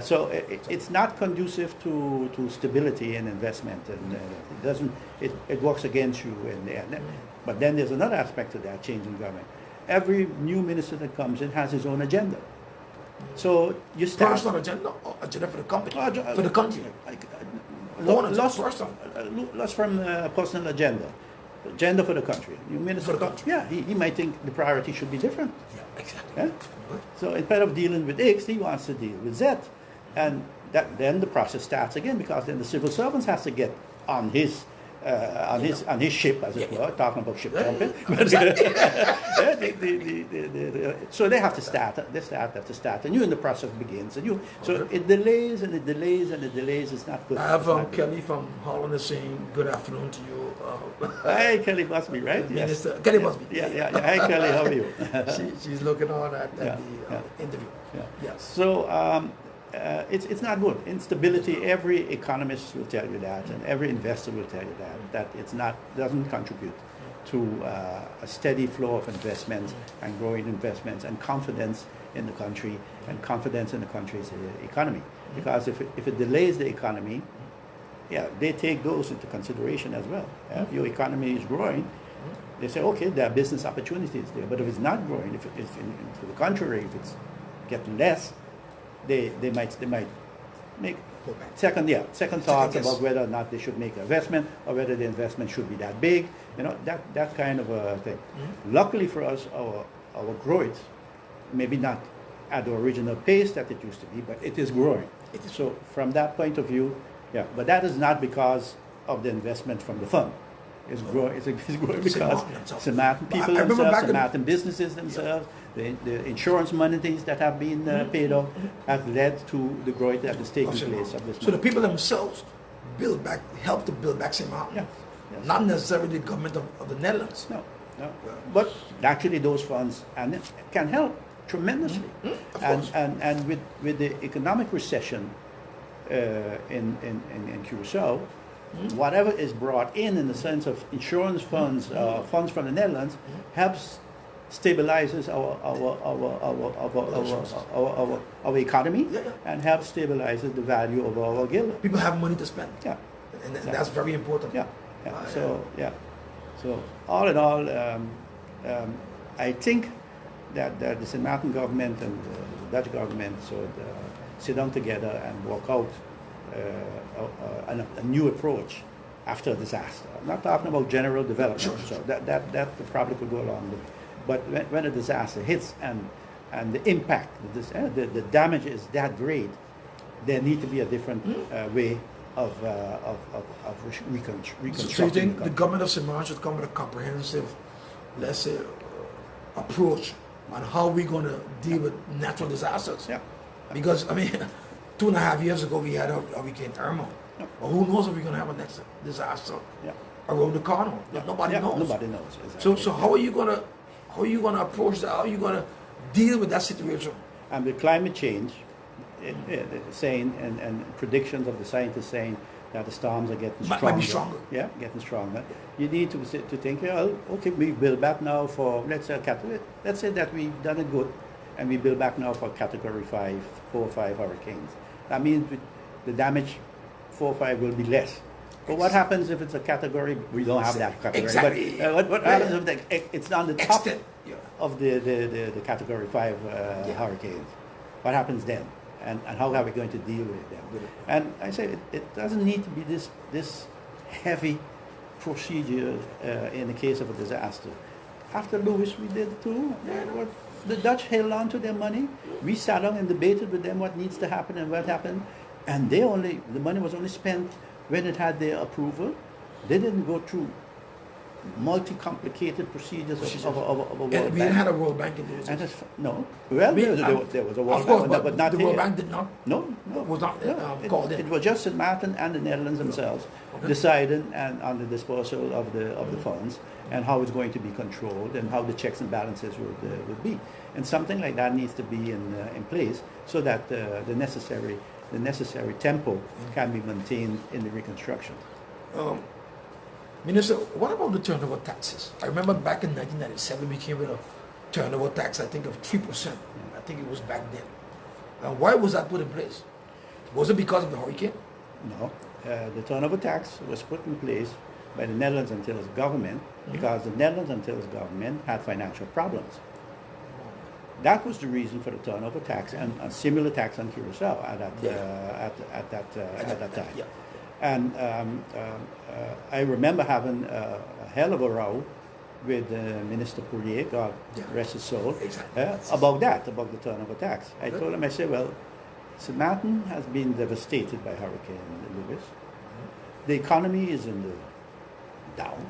So it's not conducive to stability and investment, and it works against you in the end. But then there's another aspect to that change in government. Every new minister that comes in has his own agenda. So you start personal agenda or agenda for the company, for the country. Lost from personal agenda for the country. New minister, for the country. Yeah, he might think the priority should be different. Yeah, exactly. Yeah? So instead of dealing with X, he wants to deal with Z, and then the process starts again because then the civil servants has to get on his ship, as it were, talking about ship jumping. So they have to start. And you, and the process begins. And so it delays and it delays and it delays. It's not good. I have Kelly from Holland is saying good afternoon to you. Hi, Kelly Busby, right? Minister yes. Kelly Busby. Yeah. Hi, Kelly. How are you? she's looking on at the interview. Yeah. Yes. So. It's not good. Instability, every economist will tell you that, and every investor will tell you that doesn't contribute to a steady flow of investments and growing investments and confidence in the country and confidence in the country's economy. Because if it delays the economy, they take those into consideration as well. If your economy is growing, they say, okay, there are business opportunities there. But if it's not growing, if to the contrary, if it's getting less, they might make second thoughts about whether or not they should make an investment or whether the investment should be that big, that kind of a thing. Luckily for us, our growth, maybe not at the original pace that it used to be, but it is growing. So from that point of view, but that is not because of the investment from the fund. It's growing. It's growing because St. Maarten people themselves, St. Maarten businesses themselves, the insurance monies that have been paid off have led to the growth that is taking place of this. So the people themselves help to build back St. Maarten. Not necessarily the government of the Netherlands. No. But actually, those funds can help tremendously. And with the economic recession in Curacao. Whatever is brought in the sense of insurance funds, funds from the Netherlands, helps stabilizes our economy and helps stabilizes the value of our guild. People have money to spend. And that's very important. So all in all, I think that the St. Maarten government and the Dutch government should sit down together and work out a new approach after a disaster. I'm not talking about general development, so that probably could go along with it. But when a disaster hits and the impact, the damage is that great, there need to be a different way of reconstructing. So you think the government of St. Maarten should come with a comprehensive, let's say, approach on how we're going to deal with natural disasters? Yeah. Because, I mean, 2.5 years ago we had a Hurricane Irma. Yeah. Well, who knows if we're going to have a next disaster around the corner? Yeah. Nobody knows. Nobody knows. Exactly. So how are you going to approach that? How are you going to deal with that situation? And with climate change, saying and predictions of the scientists saying that the storms are getting stronger. Might be stronger. Yeah, getting stronger. You need to think, well, okay, we build back now for, let's say that we've done it good, and we build back now for category 4 or 5 hurricanes. That means the damage 4 or 5 will be less. But what happens if it's a category, we don't have that category. Exactly. But what happens if it's on the top of the category 5 hurricanes? What happens then? And how are we going to deal with them? And I say it doesn't need to be this heavy procedure in the case of a disaster. After Lewis, we did too. The Dutch held on to their money. We sat down and debated with them what needs to happen and what happened. And the money was only spent when it had their approval. They didn't go through multi-complicated procedures of a World Bank. We had a World Bank in those days. No. Well, there was a World Bank, but not the here. World Bank did not. No. Was not called in. It was just St. Maarten and the Netherlands themselves deciding on the disposal of the funds and how it's going to be controlled and how the checks and balances would be. And something like that needs to be in place so that the necessary tempo can be maintained in the reconstruction. Minister, what about the turnover taxes? I remember back in 1997 we came with a turnover tax, I think, of 3%. I think it was back then. Why was that put in place? Was it because of the hurricane? No. The turnover tax was put in place by the Netherlands and Tills government because the Netherlands and Tills government had financial problems. That was the reason for the turnover tax and a similar tax on Curacao at that time. Yeah. And I remember having a hell of a row with Minister Poirier, God rest his soul, about the turnover tax. I told him, I said, well, St. Maarten has been devastated by Hurricane Lewis. The economy is in the down.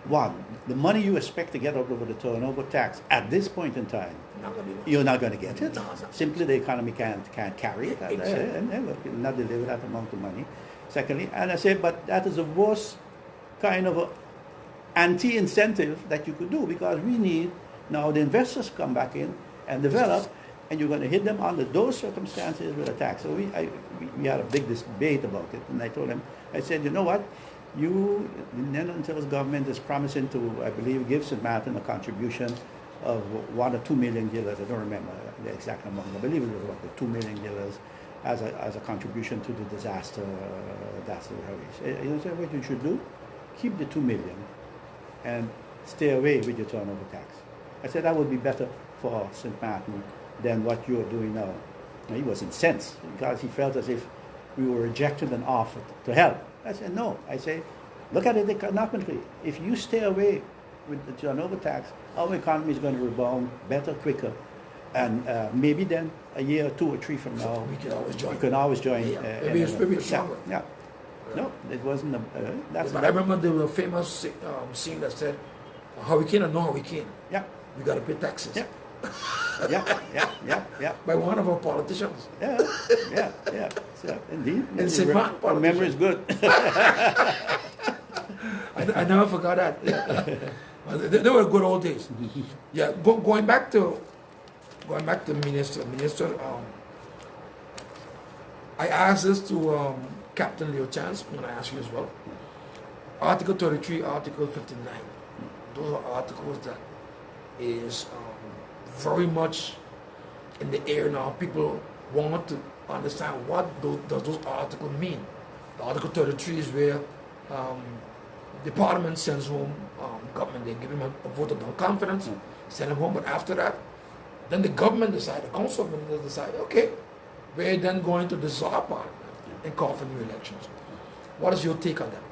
One, the money you expect to get out of the turnover tax at this point in time, you're not going to get it. Simply, the economy can't carry it, and not deliver that amount of money. Secondly, and I say, but that is the worst kind of anti-incentive that you could do because we need now the investors come back in and develop, and you're going to hit them under those circumstances with a tax. So we had a big debate about it, and I told him, I said, you know what? The Netherlands government is promising to, I believe, give St. Maarten a contribution of $1 or $2 million. I don't remember the exact amount. I believe it was about $2 million as a contribution to the disaster recovery. You know what you should do? Keep the $2 million and stay away with your turnover tax. I said that would be better for St. Maarten than what you are doing now. And he was incensed because he felt as if we were rejecting an offer to help. I said, no. I say, look at it economically. If you stay away with the turnover tax, our economy is going to rebound better, quicker. And maybe then a year or 2 or 3 from now, we can always join. You can always join. Maybe it's stronger. Yeah. No, it wasn't. I remember there was a famous scene that said, hurricane or no hurricane, we got to pay taxes. Yeah. yeah. By one of our politicians. Yeah. So, indeed. And St. Maarten Our memory is good. I never forgot that. They were good old days. Yeah, going back to Minister, I asked this to Captain Leo Chance, I'm going to ask you as well. Article 33, Article 59. Those are articles that is very much in the air now. People want to understand what does those articles mean. The Article 33 is where the parliament sends home government. They give him a vote of no confidence, send him home. But after that, then the government decide, the council of ministers decide, okay, we're then going to dissolve parliament and call for new elections. What is your take on that?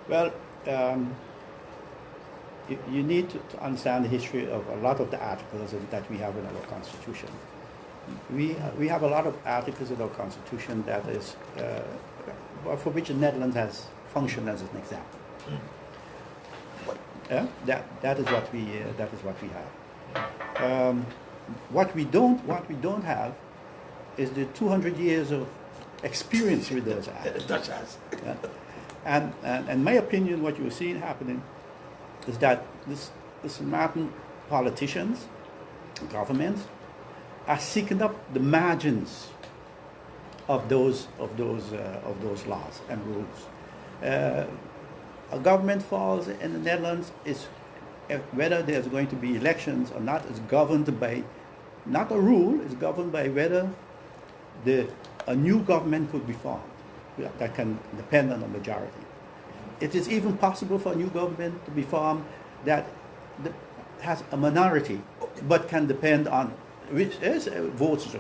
Well, you need to understand the history of a lot of the articles that we have in our constitution. We have a lot of articles in our constitution that is for which the Netherlands has functioned as an example. That is what we have. What we don't have is the 200 years of experience with those acts. The Dutch has. And in my opinion, what you're seeing happening is that this Maarten politicians, governments, are seeking up the margins of those laws and rules. A government falls in the Netherlands is whether there's going to be elections or not is governed by not a rule, is governed by whether a new government could be formed that can depend on a majority. It is even possible for a new government to be formed that has a minority but can depend on which is votes.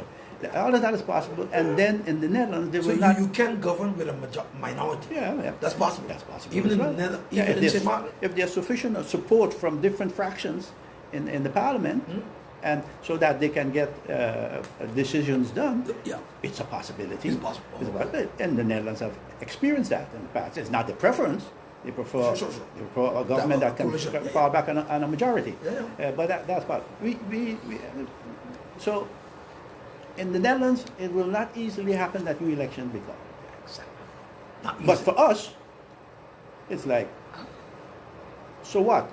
All of that is possible, and then in the Netherlands they will not. You can govern with a minority. Yeah, that's possible. That's possible. Even in well. the Netherlands, even in St. Maarten. If there's sufficient support from different fractions in the parliament, and so that they can get decisions done, it's a possibility. It's possible. And the Netherlands have experienced that in the past. It's not their preference. They prefer, Sure. They prefer a government that can fall back on a majority. But that's part. So in the Netherlands, it will not easily happen that new elections be called. But for us, it's like, so what?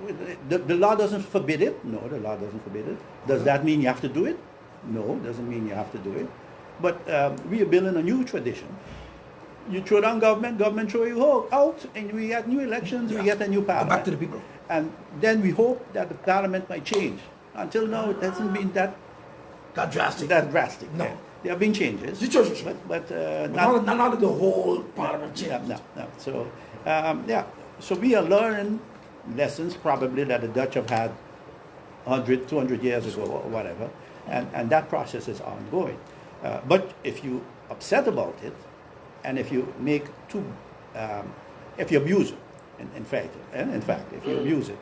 The law doesn't forbid it. No, the law doesn't forbid it. Does that mean you have to do it? No, doesn't mean you have to do it. But we are building a new tradition. You throw down government throw you out, and we get new elections, we get a new parliament. Back to the people. And then we hope that the parliament might change. Until now, it hasn't been that drastic. No. There have been changes. Sure. But not the whole parliament change. No. So, So we are learning lessons probably that the Dutch have had 100, 200 years ago or whatever. And that process is ongoing. But if you upset about it, and if you make if you abuse it, in fact, if you abuse it,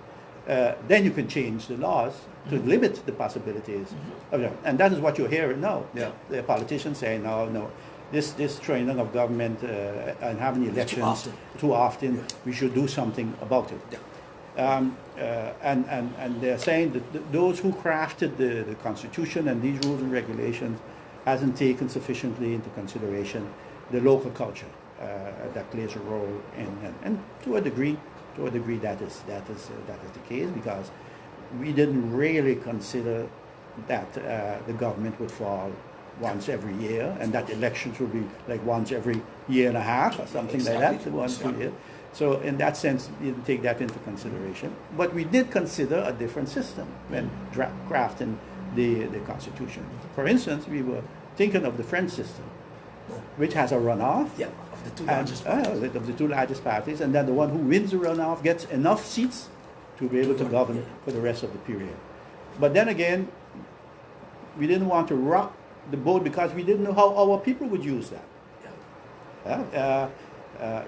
then you can change the laws to limit the possibilities of that. And that is what you're hearing now. The politicians saying, no, this training of government and having elections too often, we should do something about it. And they're saying that those who crafted the Constitution and these rules and regulations hasn't taken sufficiently into consideration the local culture that plays a role and to a degree that is the case, because we didn't really consider that the government would fall once every year and that elections would be like once every year and a half or something like that, 1-2 years. So in that sense, we didn't take that into consideration. But we did consider a different system when crafting the Constitution. For instance, we were thinking of the French system, which has a runoff of the two largest parties, and then the one who wins the runoff gets enough seats to be able to govern for the rest of the period. But then again, we didn't want to rock the boat because we didn't know how our people would use that.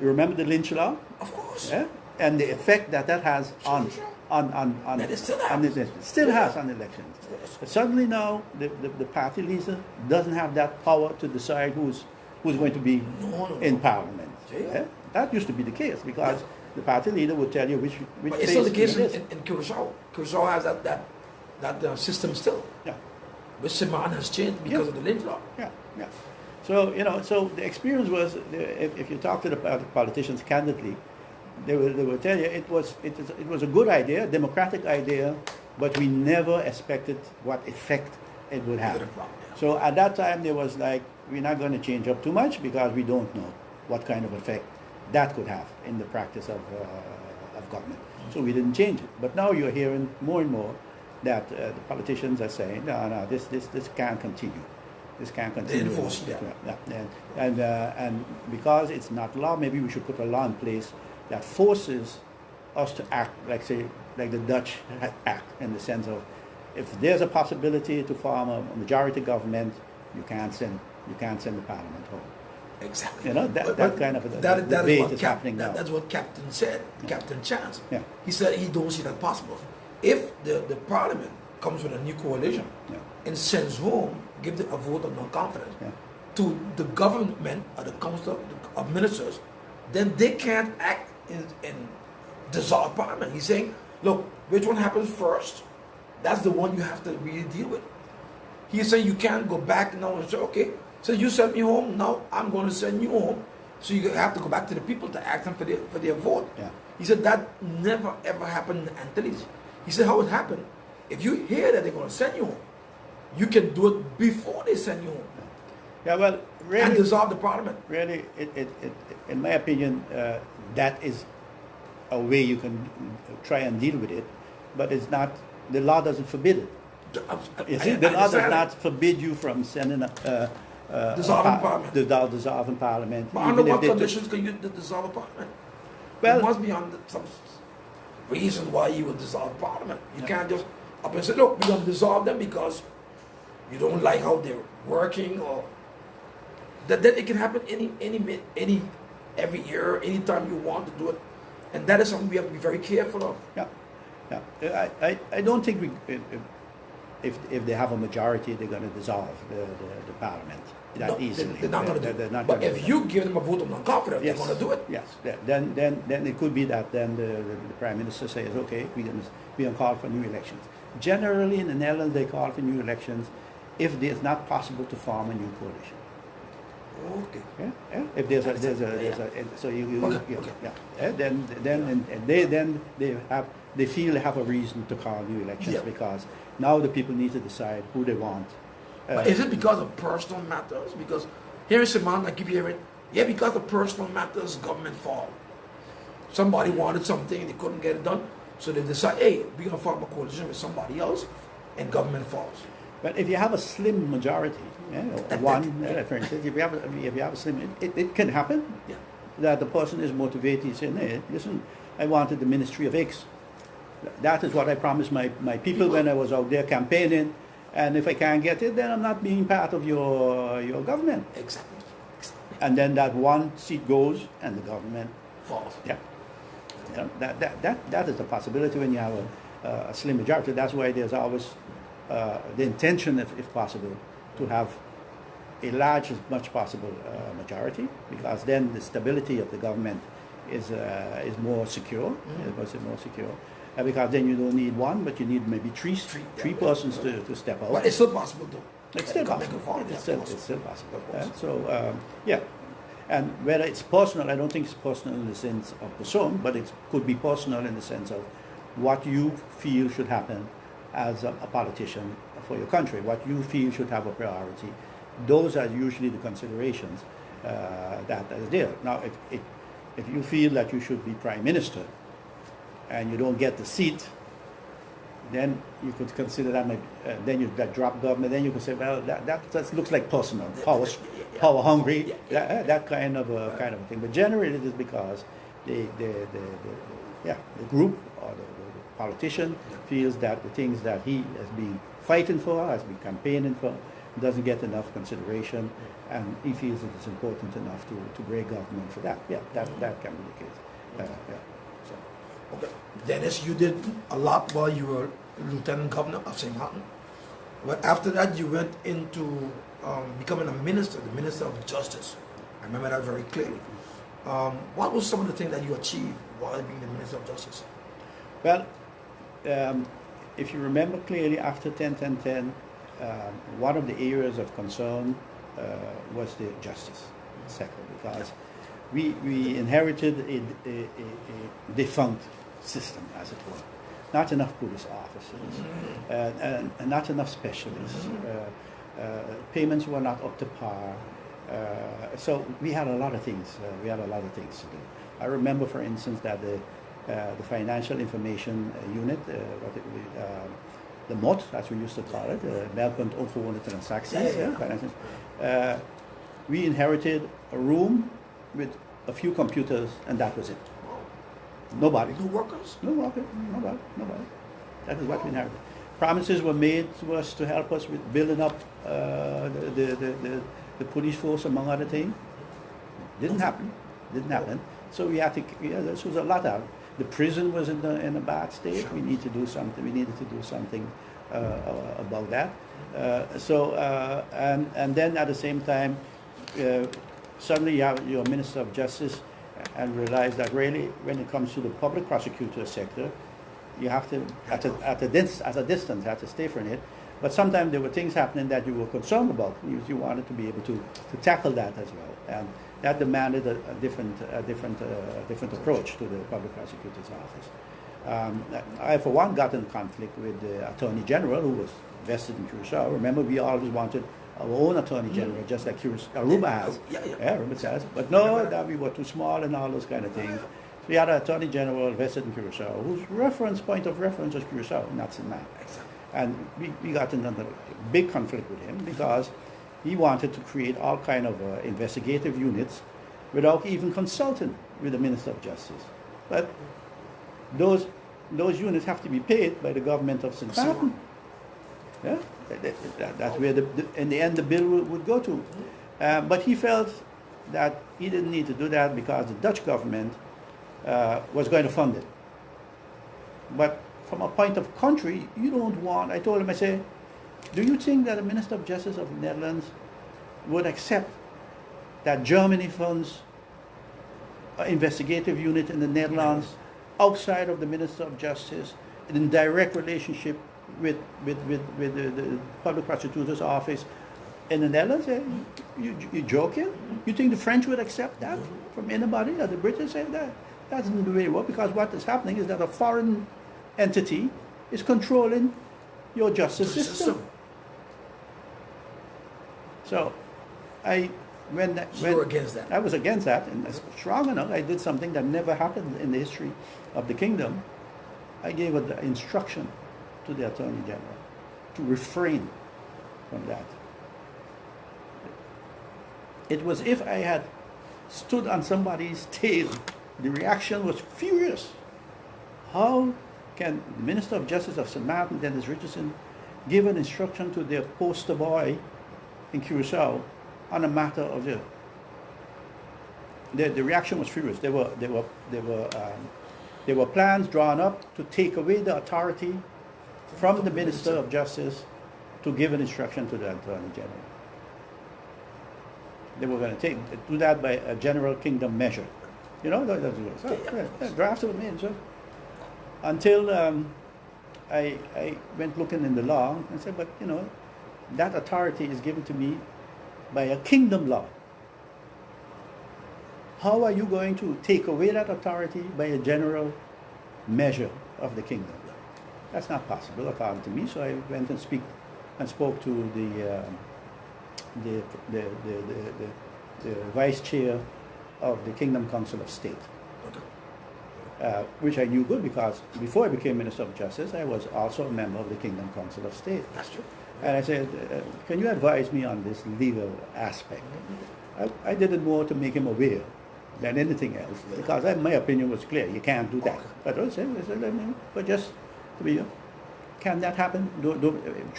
You remember the lynch law? Of course. And the effect that has on it still has on elections. Suddenly now the party leader doesn't have that power to decide who's going to be in parliament. That used to be the case because the party leader would tell you which but it's still the case in Curacao. Curacao has that system still. Which St. Maarten has changed because of the lynch law. So so the experience was, if you talk to the politicians candidly, they will tell you it was a good idea, a democratic idea, but we never expected what effect it would have. So at that time there was like, we're not going to change up too much because we don't know what kind of effect that could have in the practice of government. So we didn't change it. But now you're hearing more and more that the politicians are saying, no, this can't continue. This can't continue. They enforce And because it's not law, maybe we should put a law in place that forces us to act like the Dutch act, in the sense of, if there's a possibility to form a majority government, you can't send the parliament home. Exactly. You know, that kind of debate is happening now. That's what Captain said, Captain Chance. Yeah. He said he don't see that possible. If the parliament comes with a new coalition and sends home, give them a vote of non-confidence to the government or the council of ministers, then they can't act in dissolve parliament. He's saying, look, which one happens first? That's the one you have to really deal with. He's saying you can't go back now and say, okay, so you sent me home, now I'm going to send you home. So you have to go back to the people to ask them for their vote. Yeah. He said that never ever happened in Antilles. He said how it happened. If you hear that they're going to send you home, you can do it before they send you home. Yeah, well, really, and dissolve the parliament. Really, in my opinion, that is a way you can try and deal with it, but it's not. The law doesn't forbid it. The law does not forbid you from sending dissolving parliament. But under what conditions can you dissolve a parliament? Well, there must be under some reason why you would dissolve parliament. You can't just up and say, look, we're going to dissolve them because you don't like how they're working, or that it can happen every year, anytime you want to do it, and that is something we have to be very careful of. Yeah. Yeah, I don't think if they have a majority, they're going to dissolve the parliament that easily. They're not going to do it. But if you give them a vote of non-confidence, they're going to do it. Yes. Then it could be that then the prime minister says, okay, we don't call for new elections. Generally, in the Netherlands, they call for new elections if it's not possible to form a new coalition. Okay. Yeah. If there's a so then they feel they have a reason to call new elections because now the people need to decide who they want. But is it because of personal matters? Because here in Simon, I keep hearing, because of personal matters, government fall. Somebody wanted something, they couldn't get it done, so they decide, hey, we're going to form a coalition with somebody else, and government falls. But if you have a slim majority, for instance, if you have a slim, it can happen that the person is motivated. He's saying, hey, listen, I wanted the ministry of X. That is what I promised my people when I was out there campaigning. And if I can't get it, then I'm not being part of your government. Exactly. And then that one seat goes, and the government falls. Yeah. That is a possibility when you have a slim majority. That's why there's always the intention, if possible, to have a large as much possible majority, because then the stability of the government is more secure. Mm-hmm. More secure. Because then you don't need one, but you need maybe three persons to step out. But it's still possible, though. It's still possible. It's still possible. And whether it's personal, I don't think it's personal in the sense of person, but it could be personal in the sense of what you feel should happen as a politician for your country, what you feel should have a priority. Those are usually the considerations that are there. Now, if you feel that you should be prime minister and you don't get the seat, then you could consider that maybe, then you drop government. Then you could say, well, that looks like personal, power hungry, that kind of a thing. But generally, it is because the group or the politician feels that the things that he has been fighting for, has been campaigning for, doesn't get enough consideration, and he feels that it's important enough to break government for that. Yeah, that can be the case. Okay. Dennis, you did a lot while you were Lieutenant Governor of St. Maarten. But after that, you went into becoming a minister, the Minister of Justice. I remember that very clearly. What was some of the things that you achieved while being the Minister of Justice? Well, if you remember clearly, after 10-10-10, one of the areas of concern was the justice sector, because we inherited a defunct system, as it were. Not enough police officers, and not enough specialists. Payments were not up to par. So we had a lot of things. To do. I remember, for instance, that the Financial Information Unit, the MOT, as we used to call it, Meldpunt Ongewone Transacties. We inherited a room with a few computers, and that was it. Nobody. No workers? Nobody. That is what we inherited. Promises were made to us to help us with building up the police force, among other things. Didn't happen. So we had to. This was a lot of. The prison was in a bad state. We need to do something. We needed to do something about that. And then at the same time, suddenly you have your Minister of Justice and realize that really, when it comes to the public prosecutor sector, you have to, at a distance, have to stay from it. But sometimes there were things happening that you were concerned about. You wanted to be able to tackle that as well, and that demanded a different approach to the public prosecutor's office. I, for one, got in conflict with the Attorney General, who was vested in Curacao. Remember, we always wanted our own Attorney General, just like Aruba has. Aruba has. But no, that we were too small and all those kind of things. So we had an Attorney General vested in Curacao, whose point of reference was Curacao, not St. Maarten. And we got into a big conflict with him because he wanted to create all kind of investigative units without even consulting with the Minister of Justice. But those units have to be paid by the government of St. Maarten. Yeah, that's where in the end the bill would go to. But he felt that he didn't need to do that because the Dutch government was going to fund it. But from a point of country, you don't want. I told him, I say, do you think that the Minister of Justice of the Netherlands would accept that Germany funds an investigative unit in the Netherlands outside of the Minister of Justice, in direct relationship with the public prosecutor's office in the Netherlands? You joking? You think the French would accept that from anybody? Or the British say that? That doesn't really work, because what is happening is that a foreign entity is controlling your justice system. So I were against that. I was against that, and strong enough, I did something that never happened in the history of the kingdom. I gave an instruction to the Attorney General to refrain from that. It was if I had stood on somebody's tail. The reaction was furious. How can the Minister of Justice of St. Maarten, Dennis Richardson, give an instruction to their poster boy in Curacao on a matter of the reaction was furious. There were plans drawn up to take away the authority from the Minister of Justice to give an instruction to the Attorney General. They were going to do that by a general kingdom measure. You know, drafted with me, so until I went looking in the law and said, but you know, that authority is given to me by a kingdom law. How are you going to take away that authority by a general measure of the kingdom? That's not possible, according to me. So I went and spoke to the vice chair of the Kingdom Council of State, which I knew good because before I became Minister of Justice, I was also a member of the Kingdom Council of State. That's true. And I said, can you advise me on this legal aspect? I did it more to make him aware than anything else, because my opinion was clear. You can't do that. But I said, but just to be, can that happen?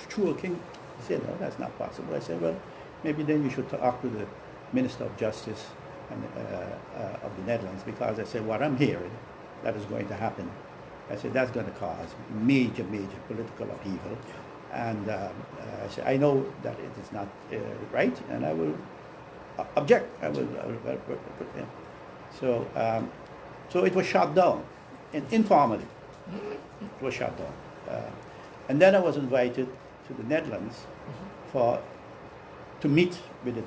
True a king? He said, no, that's not possible. I said, well, maybe then you should talk to the Minister of Justice of the Netherlands, because I said, what I'm hearing that is going to happen, I said, that's going to cause major political upheaval. And I said, I know that it is not right, and I will object. I will yeah. So it was shut down, informally. It was shut down. And then I was invited to the Netherlands to meet with the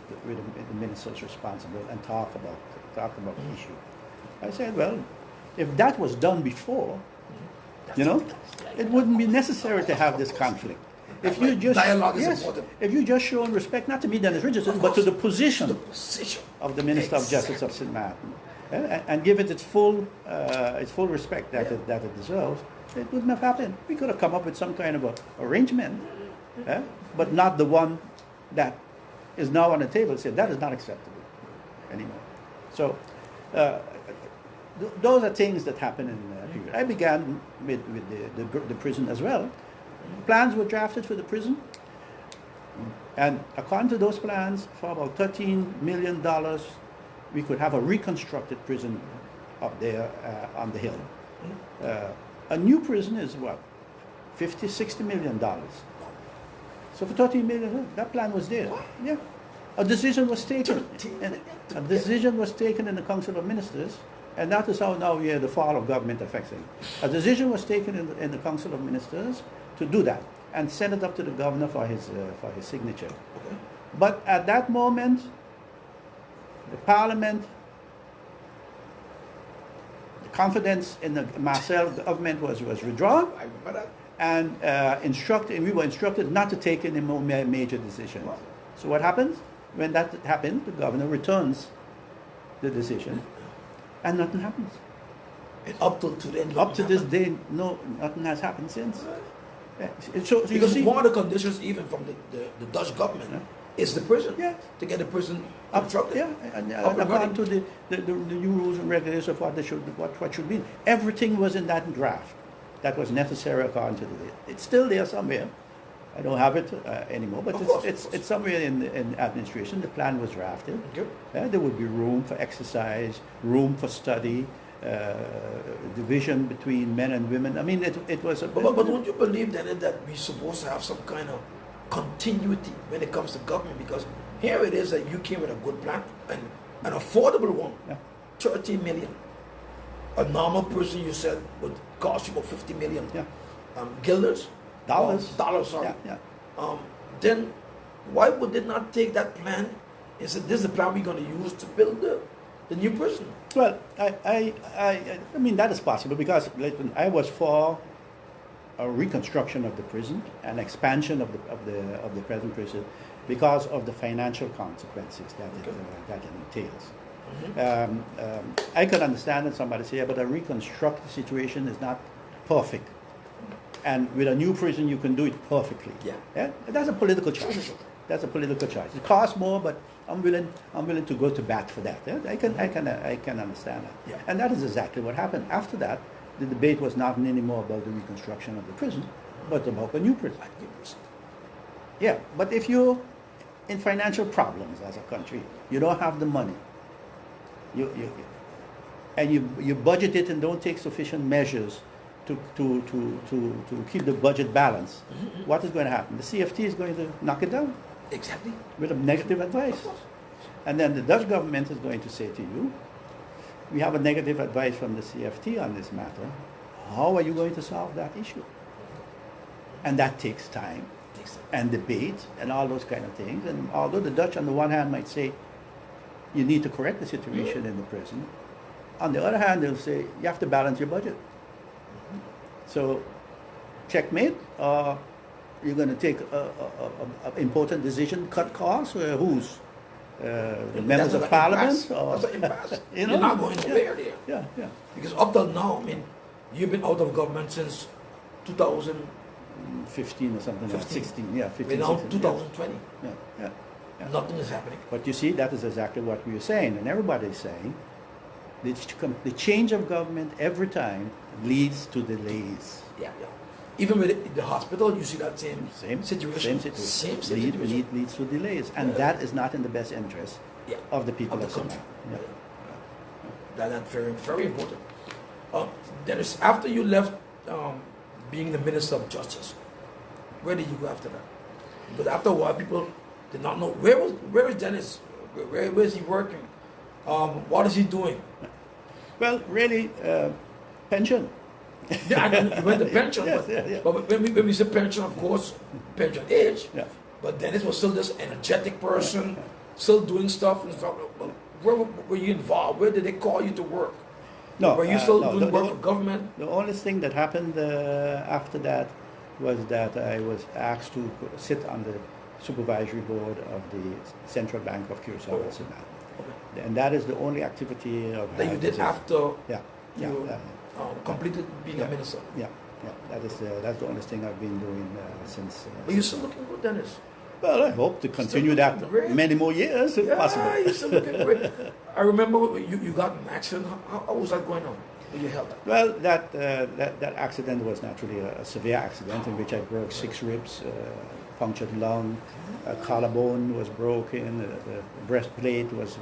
ministers responsible and talk about the issue. I said, well, if that was done before, you know, it wouldn't be necessary to have this conflict. If you just if you just show respect, not to me, Dennis Richardson, but to the position of the Minister of Justice of St. Maarten, and give it its full respect that it deserves, it wouldn't have happened. We could have come up with some kind of arrangement, but not the one that is now on the table. Said that is not acceptable anymore. So those are things that happen in the period. I began with the prison as well. Plans were drafted for the prison, and according to those plans, for about $13 million, we could have a reconstructed prison up there on the hill. A new prison is what, $50-60 million. So for $13 million, that plan was there. Yeah, a decision was taken. A decision was taken in the Council of Ministers, and that is how now we are the fall of government affecting. A decision was taken in the Council of Ministers to do that and send it up to the governor for his signature. Okay. But at that moment, the Parliament, the confidence in the Marcel government was withdrawn, I remember that. and we were instructed not to take any more major decisions. Wow. So what happens? When that happened, the governor returns the decision, and nothing happens. And up till today, Up to this day, nothing has happened since. Yeah. So you because see, one of the conditions, even from the Dutch government, is the prison. Yeah. To get the prison up, constructed. yeah, and Up and according to running. the new rules and regulations of what should be, everything was in that draft that was necessary according to the. It's still there somewhere. I don't have it anymore, but Of course. it's somewhere in administration. The plan was drafted. Okay. There would be room for exercise, room for study, division between men and women. I mean, it was a. But don't you believe then that we're supposed to have some kind of continuity when it comes to government? Because here it is that you came with a good plan, and an affordable one, Yeah. 30 million. A normal person, you said, would cost you about 50 million. Yeah. Guilders? Dollars. Dollars, sorry. Yeah, Then why would they not take that plan and say, this is the plan we're going to use to build the new prison? Well, I mean that is possible because I was for a reconstruction of the prison, an expansion of the present prison, because of the financial consequences that it entails. I can understand that somebody say, yeah, but a reconstructed situation is not perfect, and with a new prison you can do it perfectly. Yeah. That's a political choice. Sure. That's a political choice. It costs more, but I'm willing to go to bat for that. Yeah? I can understand that. Yeah. And that is exactly what happened. After that, the debate was not anymore about the reconstruction of the prison, but about a new prison. Yeah, but if you're in financial problems as a country, you don't have the money, you budget it and don't take sufficient measures to keep the budget balanced, what is going to happen? The CFT is going to knock it down. Exactly. With a negative advice. Of course. And then the Dutch government is going to say to you, we have a negative advice from the CFT on this matter. How are you going to solve that issue? And that takes time and debate and all those kind of things. And although the Dutch on the one hand might say, you need to correct the situation in the prison, on the other hand they'll say, you have to balance your budget. So, checkmate, you're going to take an important decision, cut costs, who's? The members of parliament? That's an impasse. You know? You're not going nowhere there. Yeah. Because up till now, I mean, you've been out of government since 2000. 15 or something like 16, yeah, 15. We're now 16, 2020. Yeah. Nothing is happening. But you see, that is exactly what we are saying, and everybody is saying. The change of government every time leads to delays. Yeah. Even with the hospital, you see that same situation. Same situation. Situation. Leads to delays, and that is not in the best interest of the people of the of country. Somalia. That's very, very important. Dennis, after you left being the Minister of Justice, where did you go after that? Because after a while, people did not know where is Dennis? Where is he working? What is he doing? Well, really, pension. Yeah, I mean, you went to pension, but when we say pension, of course, pension age. Yeah. But Dennis was still this energetic person, still doing stuff and stuff. But where were you involved? Where did they call you to work? No, were you still no, doing work for government? The only thing that happened after that was that I was asked to sit on the supervisory board of the Central Bank of Curacao and Somalia. Okay. And that is the only activity of that you did after you completed being a minister. Yeah. That's the only thing I've been doing since. But you're still looking good, Dennis. Well, I hope to continue that great. many more years if possible. You're still looking great. I remember you got in an accident. How was that going on with your health? Well, that accident was naturally a severe accident in which I broke 6 ribs, punctured lung, a collarbone was broken, the breastplate was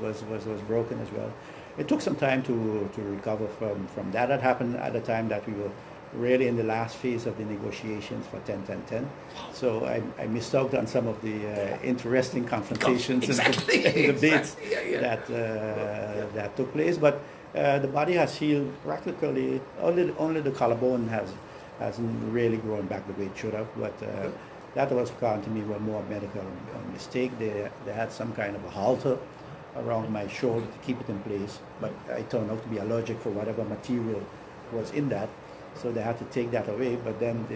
broken as well. It took some time to recover from that. That happened at the time that we were really in the last phase of the negotiations for 10-10-10. So I missed out on some of the interesting confrontations and debates that took place. But the body has healed practically. Only the collarbone hasn't really grown back the way it should have. But that was according to me was more a medical mistake. They had some kind of a halter around my shoulder to keep it in place. But I turned out to be allergic for whatever material was in that. So they had to take that away. But then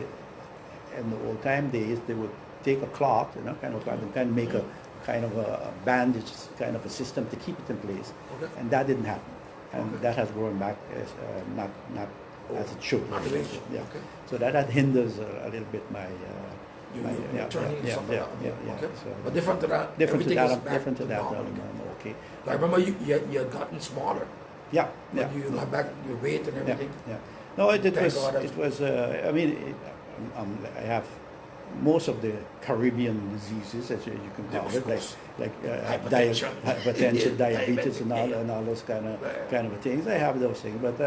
in the old time days, they would take a cloth, kind of make a kind of a bandage, kind of a system to keep it in place. Okay. And that didn't happen. And that has grown back as, not as it should. Yeah. Okay. So that hinders a little bit my turning something out. Okay. So, but different to that. Different to that. Okay. I remember you had gotten smaller. Yeah. But you got back your weight and everything. Yeah. No, it was. I mean, I have most of the Caribbean diseases, as you can call it, like hypertension, diabetes, and all those kind of things. I have those things, but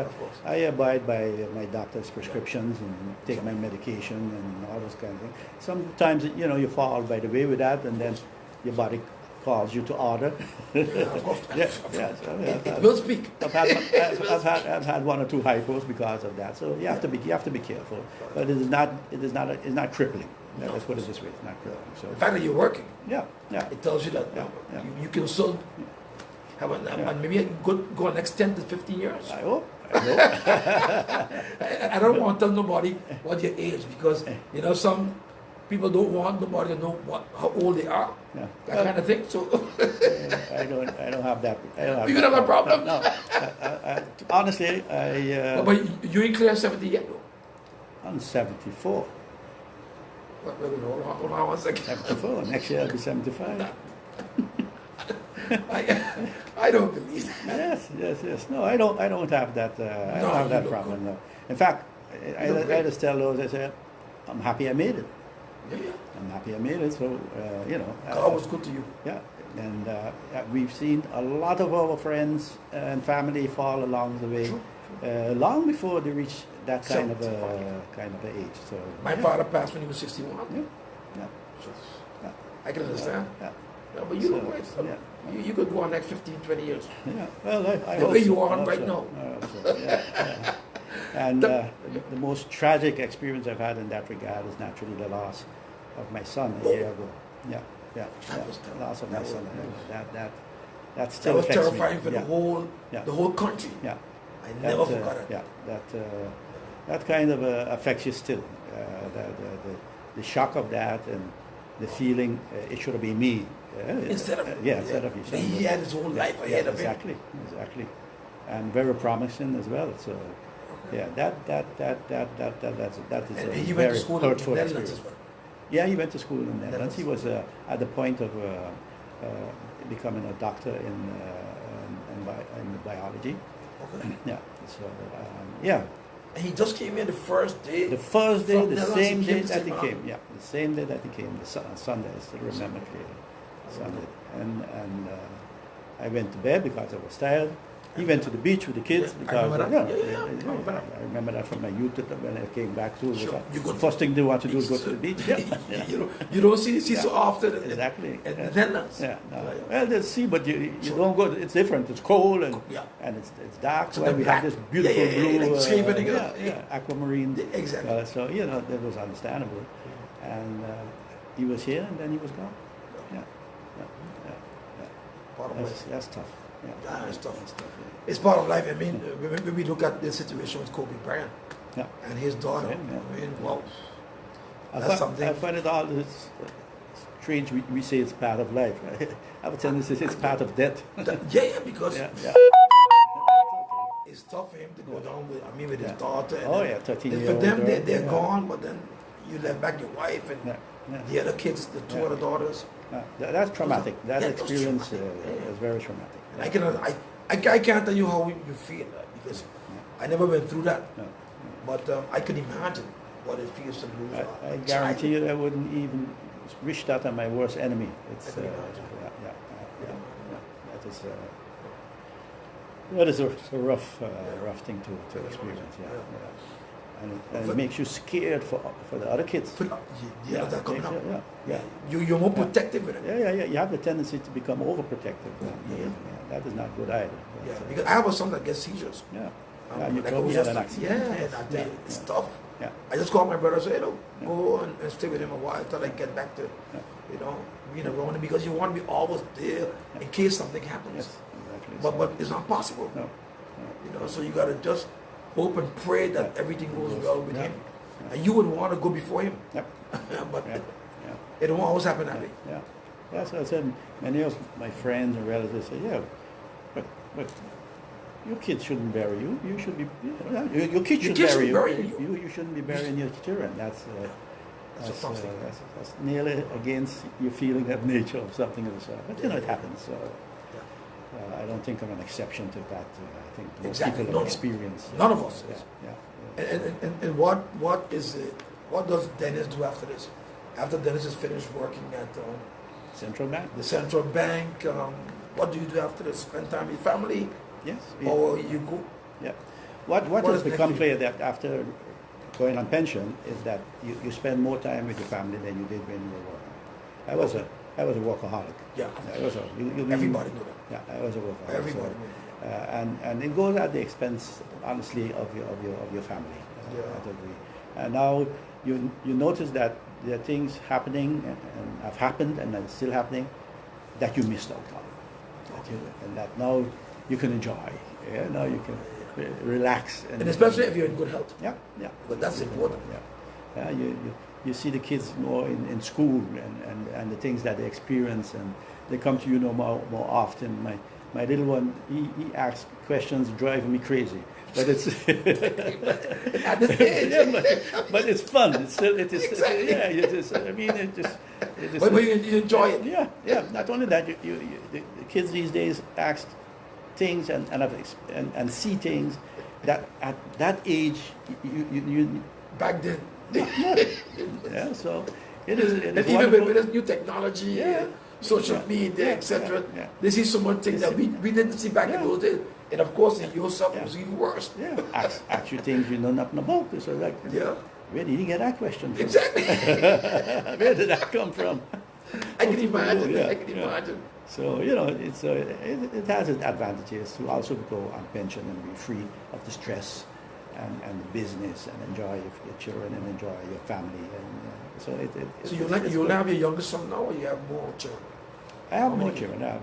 I abide by my doctor's prescriptions and take my medication and all those kind of things. Sometimes you fall by the way with that, and then your body calls you to order. Of course. It will speak. I've had 1 or 2 hypos because of that. So you have to be careful. But it's not crippling. Let's put it this way. It's not crippling. So the fact that you're working. Yeah. It tells you that you can still have and maybe go next 10 to 15 years. I hope. I don't want to tell nobody what your age, because some people don't want nobody to know how old they are. Yeah. That kind of thing. So I don't have that. You don't have that problem. No. Honestly, but you ain't clear 70 yet, though. I'm 74. Hold on 1 second. 74. Next year I'll be 75. I don't believe that. Yes. No, I don't have that. I don't have that problem. No. In fact, I just tell those. I said, I'm happy I made it. Yeah. I'm happy I made it. So God was good to you. Yeah, and we've seen a lot of our friends and family fall along the way, long before they reach that kind of a age. So my father passed when he was 61. Yeah. So, I can understand. Yeah. But you look great. So you could go on next 15, 20 years. Yeah. Well, I the way you are right now. Yeah. And the most tragic experience I've had in that regard is naturally the loss of my son a year ago. Yeah. The loss of my son. That still was affects terrifying me. for the whole country. Yeah. I never forgot it. Yeah. That kind of affects you still. The shock of that and the feeling it should have been me. Instead of you. He had his whole life ahead of him. Exactly. And very promising as well. So yeah, that is and a he very went to school hurtful in the Netherlands experience. as well. Yeah, he went to school in the Netherlands. He was at the point of becoming a doctor in biology. Okay. Yeah. So yeah. And he just came in the first day. The first day, the Netherlands, same day that he out. came. Yeah, the same day that he came. On Sunday, I still remember clearly. Sunday, and I went to bed because I was tired. He went to the beach with the kids because I remember that from my youth when I came back too. Sure. The first thing they want to do is go to the beach. Yeah. You don't see so often. Exactly. In the Netherlands. Yeah. No. Well, they see, but you don't go. It's different. It's cold and it's dark. So we have this beautiful blue, aquamarine. Exactly. So that was understandable, and he was here and then he was gone. That's tough. Yeah, it's tough. It's part of life. I mean, when we look at the situation with Kobe Bryant and his daughter, I mean, well, that's something. I find it all strange. We say it's part of life. I have a tendency to say it's part of death. Because it's tough for him to go down with his daughter. And 13 years for them, old they're gone, but then you left back your wife and The other kids, the two other daughters. That's traumatic. That Yeah, experience traumatic. is very traumatic. And I can't tell you how you feel because I never went through that. No. But I can imagine what it feels to lose. I guarantee you, I wouldn't even wish that on my worst enemy. It's I can imagine. that is. That is a rough thing to experience. And it makes you scared for the other kids. That coming up. Yeah. You're more protective with it. Yeah. You have the tendency to become overprotective. That is not good either. Yeah, because I have a son that gets seizures. Yeah. You told me you had an accident. It's tough. Yeah. I just called my brother and said, go and stay with him a while till I get back to, being around him because you want to be always there in case something happens. Yes, exactly. But it's not possible. No. So you got to just hope and pray that everything goes well with him. And you would want to go before him. Yep. But it won't always happen that way. Yeah. That's what I said. Many of my friends and relatives say, but your kids shouldn't bury you. You should be. Your kids should bury you. You shouldn't be burying your children. That's nearly against your feeling of nature of something of the sort. But it happens. So I don't think I'm an exception to that. I think most people have experienced. None of us is. Yeah. And what does Dennis do after this? After Dennis is finished working at Central Bank. The Central Bank. What do you do after this? Spend time with family? Yes. Or you go? Yeah. What has become clear that after going on pension is that you spend more time with your family than you did when you were working. I was a workaholic. Yeah. Everybody do that. Yeah, I was a workaholic. Everybody. And it goes at the expense, honestly, of your family. I agree. And now you notice that there are things happening and have happened and are still happening that you missed out on. And that now you can enjoy. Yeah, now you can relax. And especially if you're in good health. Yeah. But that's important. Yeah. You see the kids more in school and the things that they experience, and they come to you more often. My little one, he asks questions driving me crazy. But it's at this age. but it's fun. It is. Exactly. But you enjoy it. Yeah. Not only that, the kids these days ask things and see things that at that age you back then. Yeah. So it is. And even with this new technology, social media, etc. They see so much things that we didn't see back in those days. And of course, in yourself, it was even worse. Yeah, ask you things you know nothing about. So where did you get that question from? Exactly. Where did that come from? I can imagine. I can imagine. So it has its advantages to also go on pension and be free of the stress and the business and enjoy your children and enjoy your family. And so you have your youngest son now, or you have more children? I have more children. Yeah.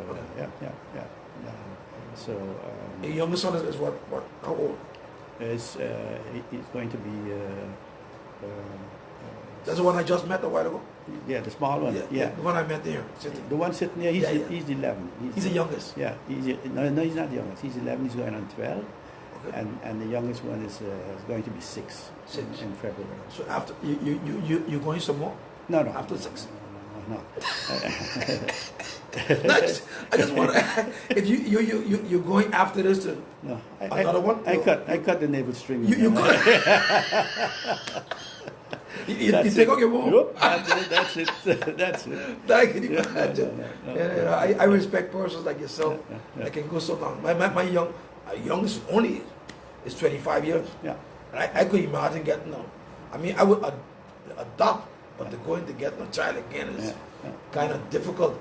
So your youngest son is what? How old? He's going to be. That's the one I just met a while ago. Yeah, the small one. Yeah. The one I met there. Sitting. The one sitting there. He's 11. He's the youngest. Yeah. No, he's not the youngest. He's 11. He's going on 12. Okay. And the youngest one is going to be 6 in February. So after you going some more? No. After 6. No. Nice. I just want to. If you're going after this to another one. I cut the navel string. You cut. You take out your move. That's it. I can imagine. I respect persons like yourself that can go so long. My youngest only is 25 years. Yeah. And I could imagine getting them. I mean, I would adopt, but going to get a child again is kind of difficult.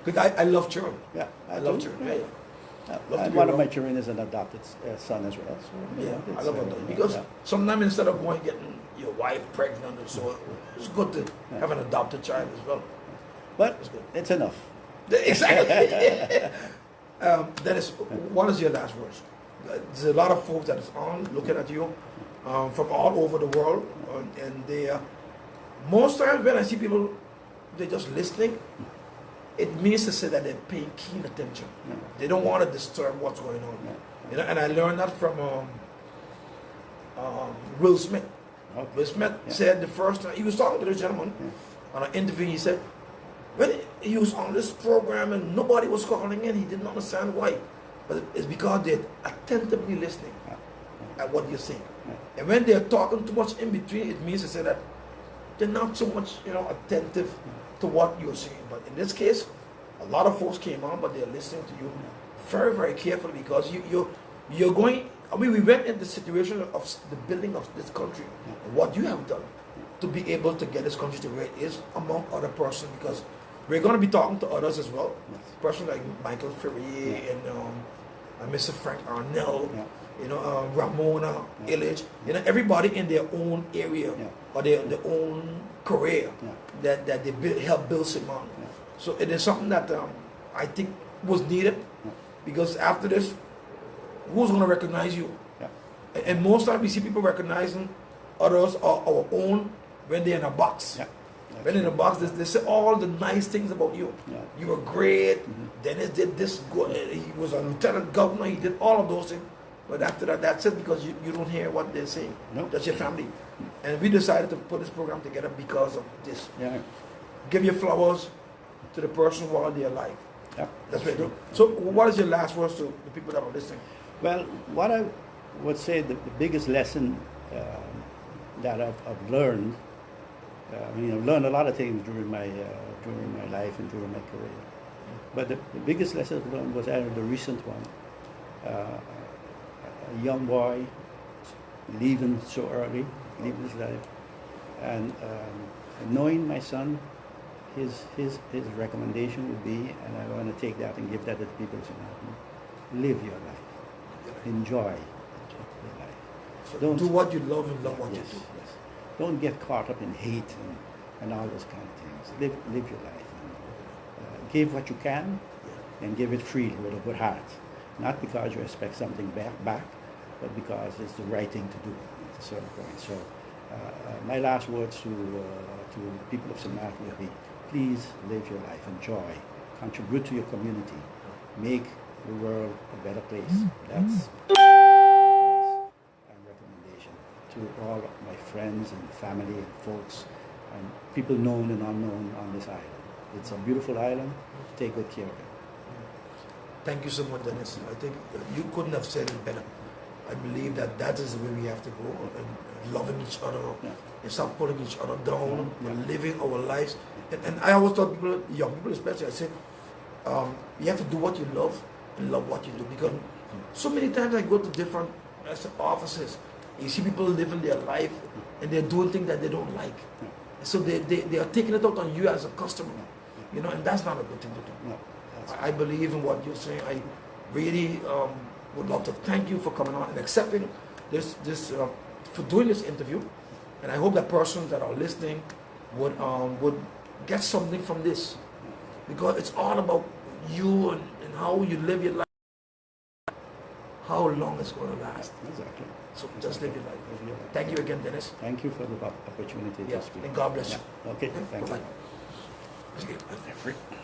Because I love children. Yeah, I love children. One of my children is an adopted son as well. So, I love it because sometimes instead of going getting your wife pregnant or so, it's good to have an adopted child as well. But it's enough. Exactly. Dennis, what is your last words? There's a lot of folks that is on looking at you from all over the world, and they most times when I see people, they're just listening. It means to say that they're paying keen attention. They don't want to disturb what's going on. And I learned that from Will Smith. Will Smith said the first time he was talking to this gentleman, on an interview, he said, when he was on this program and nobody was calling in, he didn't understand why. But it's because they're attentively listening at what you're saying. And when they're talking too much in between, it means to say that they're not so much, attentive to what you're saying. But in this case, a lot of folks came on, but they're listening to you very, very carefully, because you're going. I mean, we went in the situation of the building of this country, and what you have done to be able to get this country to where it is, among other persons, because we're going to be talking to others as well. Yes. Persons like Michael Ferrier and Mr. Frank Arnell, Ramona Illich, everybody in their own area or their own career that they help build Simon. So it is something that I think was needed, because after this, who's going to recognize you? And most times we see people recognizing others or our own when they're in a box. When in a box, they say all the nice things about you. You were great. Dennis did this. He was a lieutenant governor. He did all of those things. But after that, that's it, because you don't hear what they're saying. That's your family. And we decided to put this program together because of this. Give your flowers to the person while they're alive. That's what I do. So what is your last words to the people that are listening? Well, what I would say the biggest lesson that I've learned, I've learned a lot of things during my life and during my career. But the biggest lesson I've learned was the recent one. A young boy leaving so early, leaving his life, and knowing my son, his recommendation would be, and I want to take that and give that to the people of Maarten: live your life, enjoy your life. So don't do what you love and love what you do. Yes. Don't get caught up in hate and all those kind of things. Live your life. And, give what you can, and give it freely with a good heart. Not because you expect something back, but because it's the right thing to do at a certain point. So my last words to people of St. Maarten would be: please live your life, enjoy, contribute to your community, make the world a better place. That's advice and recommendation to all of my friends and family and folks and people known and unknown on this island. It's a beautiful island. Take good care of it. Thank you so much, Dennis. I think you couldn't have said it better. I believe that is the way we have to go, and loving each other, and stop putting each other down, and living our lives. And I always tell people, young people especially, I say, you have to do what you love and love what you do. Because so many times I go to different offices, you see people living their life, and they're doing things that they don't like. So they are taking it out on you as a customer, and that's not a good thing to do. I believe in what you're saying. I really would love to thank you for coming on and accepting this for doing this interview. And I hope that persons that are listening would get something from this, because it's all about you and how you live your life, how long it's going to last. Exactly. So just live your life. Thank you again, Dennis. Thank you for the opportunity to speak. And God bless you. Okay, thank you. Bye-bye.